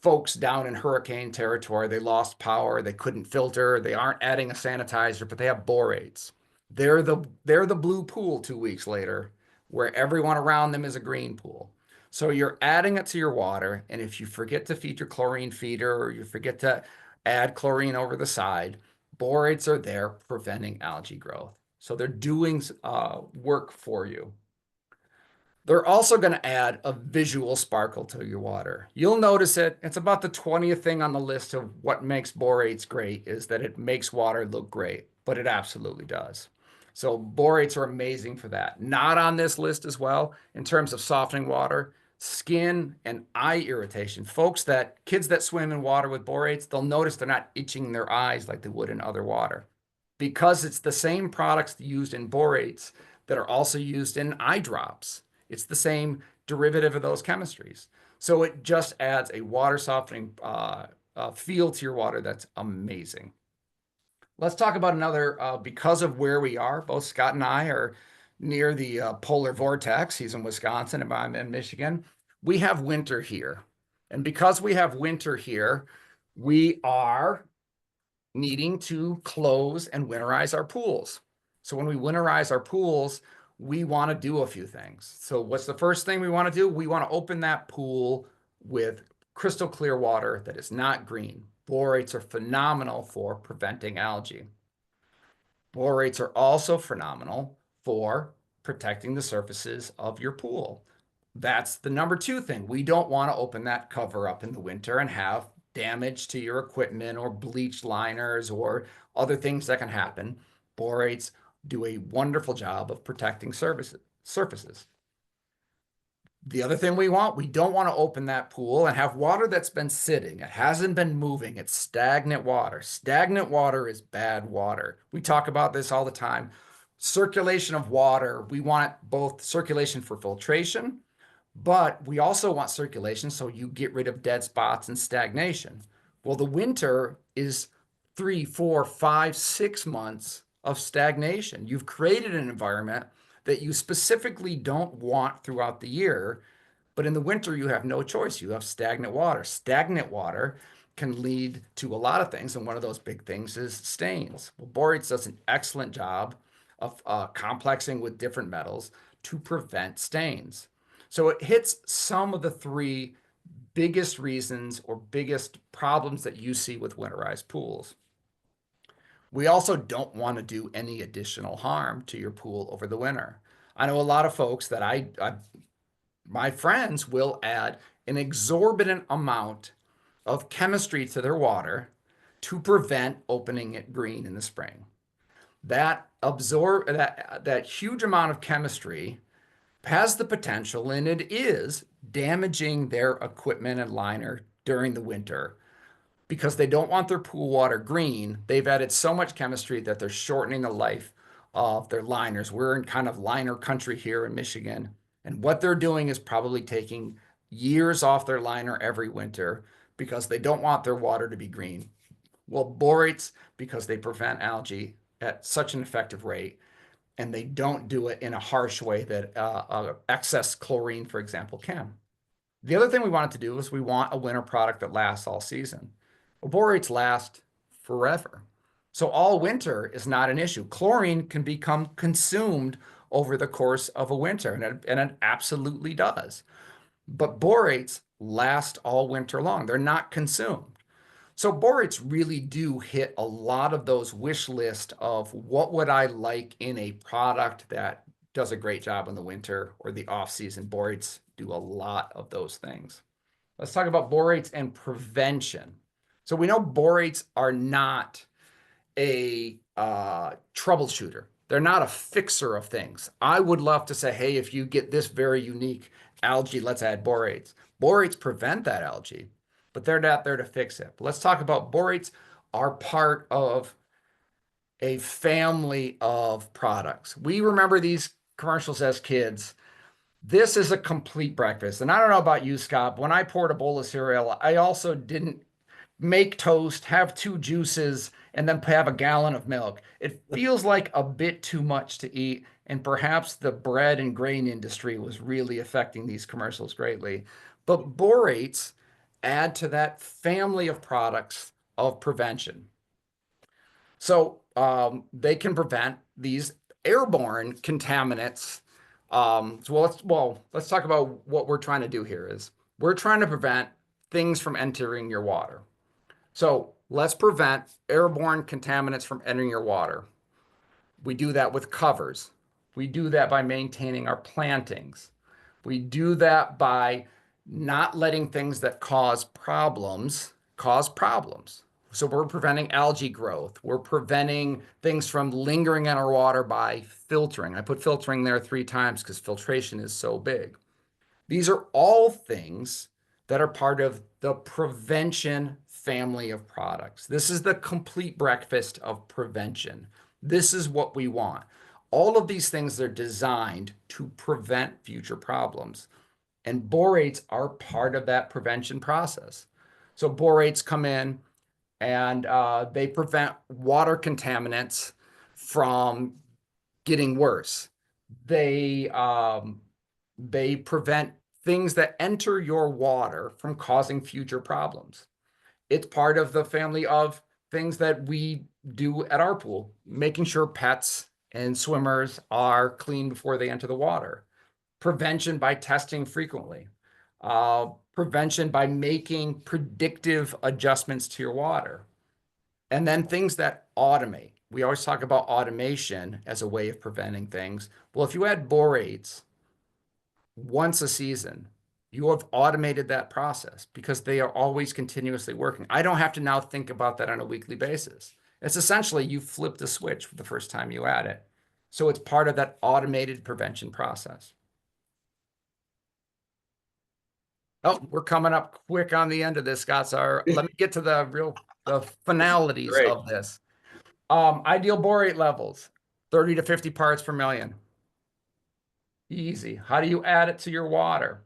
folks down in hurricane territory. They lost power, they couldn't filter, they aren't adding a sanitizer, but they have borates. They're the blue pool 2 weeks later, where everyone around them is a green pool. So you're adding it to your water, and if you forget to feed your chlorine feeder or you forget to add chlorine over the side, borates are there preventing algae growth. So they're doing work for you. They're also going to add a visual sparkle to your water. You'll notice it. It's about the 20th thing on the list of what makes borates great is that it makes water look great, but it absolutely does. So borates are amazing for that. Not on this list as well in terms of softening water, skin and eye irritation. Kids that swim in water with borates, they'll notice they're not itching their eyes like they would in other water because it's the same products used in borates that are also used in eye drops. It's the same derivative of those chemistries. So it just adds a water softening feel to your water that's amazing. Let's talk about another, because of where we are, both Scott and I are near the polar vortex. He's in Wisconsin and I'm in Michigan. We have winter here. And because we have winter here, we are needing to close and winterize our pools. So when we winterize our pools, we want to do a few things. So what's the first thing we want to do? We want to open that pool with crystal clear water that is not green. Borates are phenomenal for preventing algae. Borates are also phenomenal for protecting the surfaces of your pool. That's the number two thing. We don't want to open that cover up in the winter and have damage to your equipment or bleached liners or other things that can happen. Borates do a wonderful job of protecting surfaces. The other thing we don't want to open that pool and have water that's been sitting. It hasn't been moving. It's stagnant water. Stagnant water is bad water. We talk about this all the time. circulation of water. We want both circulation for filtration, but we also want circulation so you get rid of dead spots and stagnation. Well, the winter is 3, 4, 5, 6 months of stagnation. You've created an environment that you specifically don't want throughout the year, but in the winter, you have no choice. You have stagnant water. Stagnant water can lead to a lot of things, and one of those big things is stains. Well, borates does an excellent job of complexing with different metals to prevent stains. So it hits some of the three biggest reasons or biggest problems that you see with winterized pools. We also don't want to do any additional harm to your pool over the winter. I know a lot of folks that my friends will add an exorbitant amount of chemistry to their water to prevent opening it green in the spring. That huge amount of chemistry has the potential, and it is damaging their equipment and liner during the winter because they don't want their pool water green. They've added so much chemistry that they're shortening the life of their liners. We're in kind of liner country here in Michigan. And what they're doing is probably taking years off their liner every winter because they don't want their water to be green. Well, borates, because they prevent algae at such an effective rate, and they don't do it in a harsh way that excess chlorine, for example, can. The other thing we wanted to do is we want a winter product that lasts all season. Well, borates last forever. So all winter is not an issue. Chlorine can become consumed over the course of a winter, and it absolutely does. But borates last all winter long. They're not consumed. So borates really do hit a lot of those wish list of what would I like in a product that does a great job in the winter or the off season. Borates do a lot of those things. Let's talk about borates and prevention. So we know borates are not a troubleshooter. They're not a fixer of things. I would love to say, hey, if you get this very unique algae, let's add borates. Borates prevent that algae, but they're not there to fix it. But let's talk about borates are part of a family of products. We remember these commercials as kids. This is a complete breakfast. And I don't know about you, Scott, but when I poured a bowl of cereal, I also didn't make toast, have two juices, and then have a gallon of milk. It feels like a bit too much to eat. And perhaps the bread and grain industry was really affecting these commercials greatly. But borates add to that family of products of prevention. So they can prevent these airborne contaminants. Let's talk about what we're trying to do here is we're trying to prevent things from entering your water. So let's prevent airborne contaminants from entering your water. We do that with covers. We do that by maintaining our plantings. We do that by not letting things that cause problems cause problems. So we're preventing algae growth. We're preventing things from lingering in our water by filtering. I put filtering there 3 times because filtration is so big. These are all things that are part of the prevention family of products. This is the complete breakfast of prevention. This is what we want. All of these things are designed to prevent future problems. And borates are part of that prevention process. So borates come in and they prevent water contaminants from getting worse. They prevent things that enter your water from causing future problems. It's part of the family of things that we do at our pool, making sure pets and swimmers are clean before they enter the water. Prevention by testing frequently. Prevention by making predictive adjustments to your water. And then things that automate. We always talk about automation as a way of preventing things. Well, if you add borates once a season, you have automated that process because they are always continuously working. I don't have to now think about that on a weekly basis. It's essentially you flip the switch the first time you add it. So it's part of that automated prevention process. Oh, we're coming up quick on the end of this, Scott. So let me get to the finalities Great. of this. Ideal borate levels. 30 to 50 parts per million. Easy. How do you add it to your water?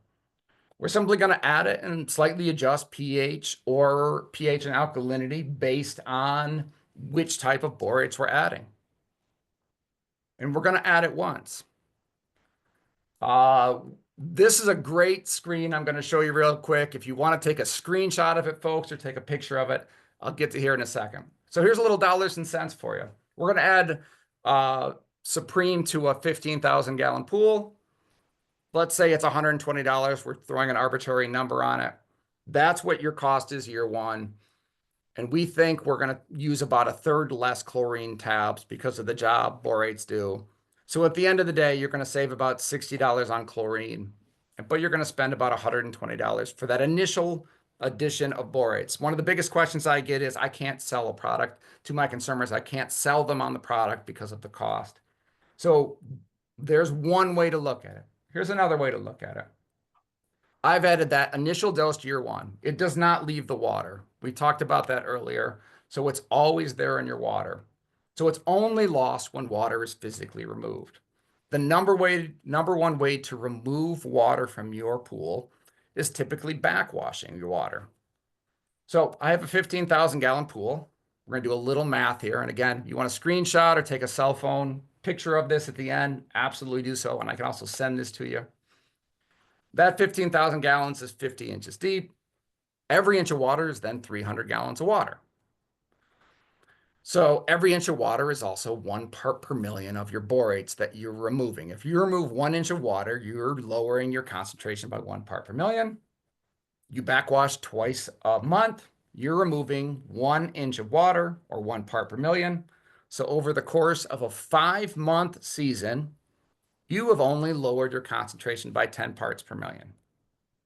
We're simply going to add it and slightly adjust pH or pH and alkalinity based on which type of borates we're adding. And we're going to add it once. This is a great screen I'm going to show you real quick. If you want to take a screenshot of it, folks, or take a picture of it, I'll get to here in a second. So here's a little dollars and cents for you. We're going to add Supreme to a 15,000 gallon pool. Let's say it's $120. We're throwing an arbitrary number on it. That's what your cost is year one. And we think we're going to use about a third less chlorine tabs because of the job borates do. So at the end of the day, you're going to save about $60 on chlorine, but you're going to spend about $120 for that initial addition of borates. One of the biggest questions I get is I can't sell a product to my consumers. I can't sell them on the product because of the cost. So there's one way to look at it. Here's another way to look at it. I've added that initial dose to year one. It does not leave the water. We talked about that earlier. So it's always there in your water. So it's only lost when water is physically removed. The number one way to remove water from your pool is typically backwashing your water. So I have a 15,000 gallon pool. We're going to do a little math here. And again, you want a screenshot or take a cell phone picture of this at the end, absolutely do so. And I can also send this to you. That 15,000 gallons is 50 inches deep. Every inch of water is then 300 gallons of water. So every inch of water is also 1 part per million of your borates that you're removing. If you remove 1 inch of water, you're lowering your concentration by 1 part per million. You backwash twice a month, you're removing 1 inch of water or 1 part per million. So over the course of a 5-month season, you have only lowered your concentration by 10 parts per million,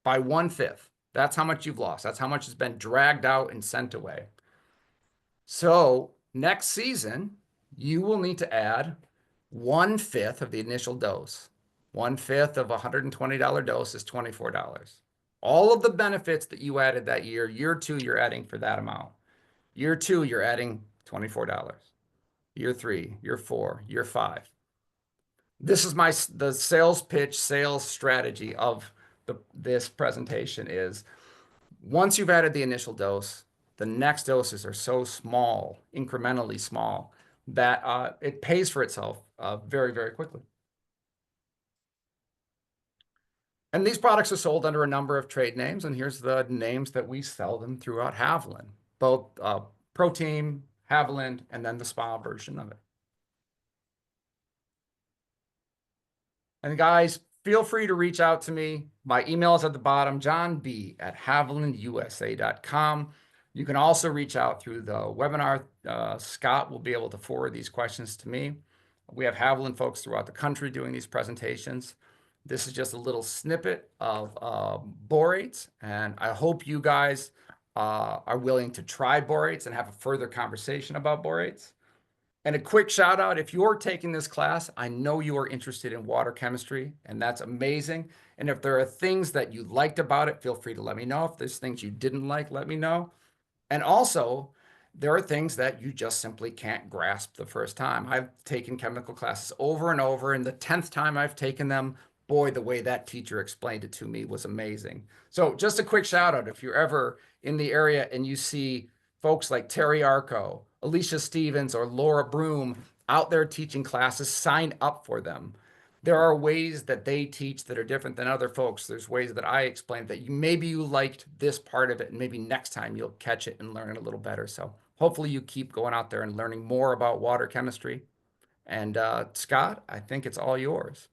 by 1/5. That's how much you've lost. That's how much has been dragged out and sent away. So next season, you will need to add 1/5 of the initial dose. 1/5 of a $120 dose is $24. All of the benefits that you added that year two, you're adding for that amount. Year two, you're adding $24. Year three, year four, year five. This is the sales pitch, sales strategy of this presentation is once you've added the initial dose, the next doses are so small, incrementally small, that it pays for itself very, very quickly. And these products are sold under a number of trade names, and here's the names that we sell them throughout Haviland, both ProTeam, Haviland, and then the spa version of it. And guys, feel free to reach out to me. My email is at the bottom, johnb@havilandusa.com. You can also reach out through the webinar. Scott will be able to forward these questions to me. We have Haviland folks throughout the country doing these presentations. This is just a little snippet of borates, and I hope you guys are willing to try borates and have a further conversation about borates. And a quick shout out, if you're taking this class, I know you are interested in water chemistry, and that's amazing. And if there are things that you liked about it, feel free to let me know. If there's things you didn't like, let me know. And also, there are things that you just simply can't grasp the first time. I've taken chemical classes over and over, and the 10th time I've taken them, boy, the way that teacher explained it to me was amazing. So just a quick shout out, if you're ever in the area and you see folks like Terry Arco, Alicia Stevens, or Laura Broom out there teaching classes, sign up for them. There are ways that they teach that are different than other folks. There's ways that I explained that maybe you liked this part of it, and maybe next time you'll catch it and learn it a little better. So hopefully you keep going out there and learning more about water chemistry. And Scott, I think it's all yours.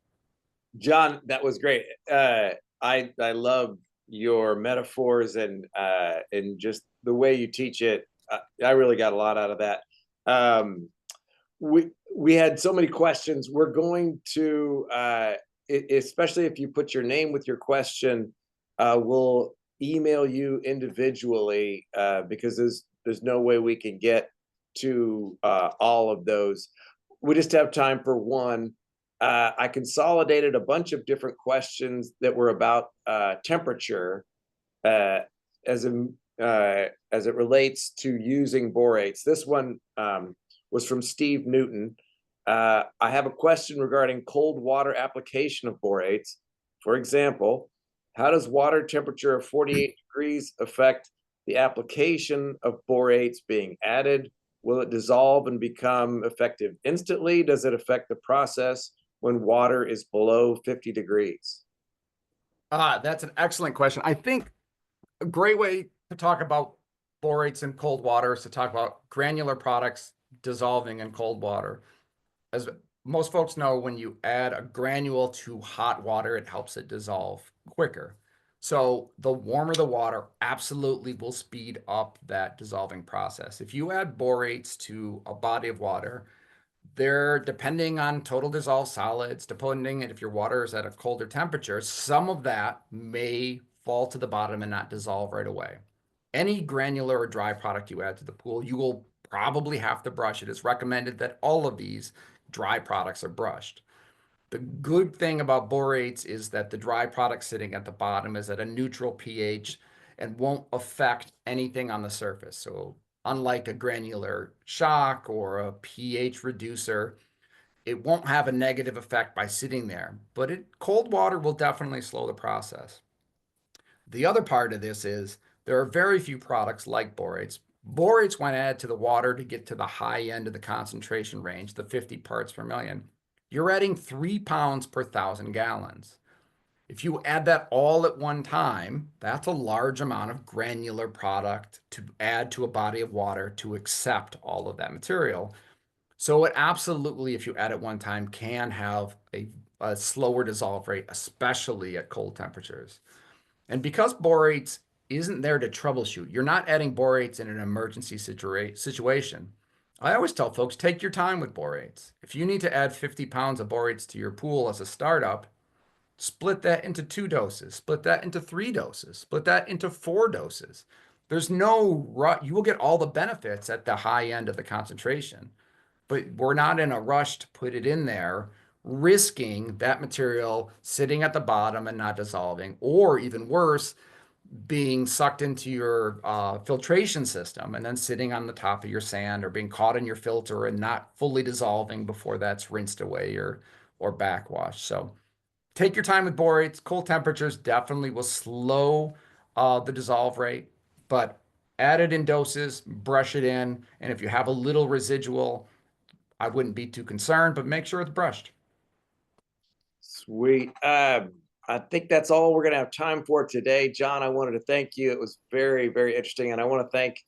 John, that was great. I love your metaphors and just the way you teach it. I really got a lot out of that. We had so many questions. We're going to, especially if you put your name with your question, we'll email you individually because there's no way we can get to all of those. We just have time for one. I consolidated a bunch of different questions that were about temperature as it relates to using borates. This one was from Steve Newton. I have a question regarding cold water application of borates. For example, how does water temperature of 48 degrees affect the application of borates being added? Will it dissolve and become effective instantly? Does it affect the process when water is below 50 degrees? That's an excellent question. I think a great way to talk about borates in cold water is to talk about granular products dissolving in cold water. As most folks know, when you add a granule to hot water, it helps it dissolve quicker. So the warmer the water absolutely will speed up that dissolving process. If you add borates to a body of water, they're depending on total dissolved solids, depending if your water is at a colder temperature, some of that may fall to the bottom and not dissolve right away. Any granular or dry product you add to the pool, you will probably have to brush it. It's recommended that all of these dry products are brushed. The good thing about borates is that the dry product sitting at the bottom is at a neutral pH and won't affect anything on the surface. So unlike a granular shock or a pH reducer, it won't have a negative effect by sitting there, but cold water will definitely slow the process. The other part of this is there are very few products like borates. Borates, when added to the water to get to the high end of the concentration range, the 50 parts per million, you're adding 3 pounds per 1,000 gallons. If you add that all at one time, that's a large amount of granular product to add to a body of water to accept all of that material. So it absolutely, if you add at one time, can have a slower dissolve rate, especially at cold temperatures. And because borates isn't there to troubleshoot, you're not adding borates in an emergency situation. I always tell folks, take your time with borates. If you need to add 50 pounds of borates to your pool as a startup, split that into 2 doses, split that into 3 doses, split that into 4 doses. There's no rush. You will get all the benefits at the high end of the concentration, but we're not in a rush to put it in there, risking that material sitting at the bottom and not dissolving, or even worse, being sucked into your filtration system and then sitting on the top of your sand or being caught in your filter and not fully dissolving before that's rinsed away or backwashed. So take your time with borates. Cold temperatures definitely will slow the dissolve rate, but add it in doses, brush it in, and if you have a little residual, I wouldn't be too concerned, but make sure it's brushed. Sweet. I think that's all we're going to have time for today. John, I wanted to thank you. It was very, very interesting. And I want to thank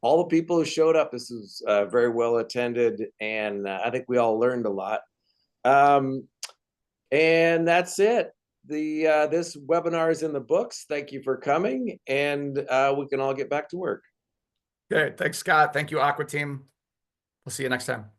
all the people who showed up. This was very well attended, and I think we all learned a lot. And that's it. This webinar is in the books. Thank you for coming, and we can all get back to work. Okay, thanks, Scott. Thank you, Aqua Team. We'll see you next time.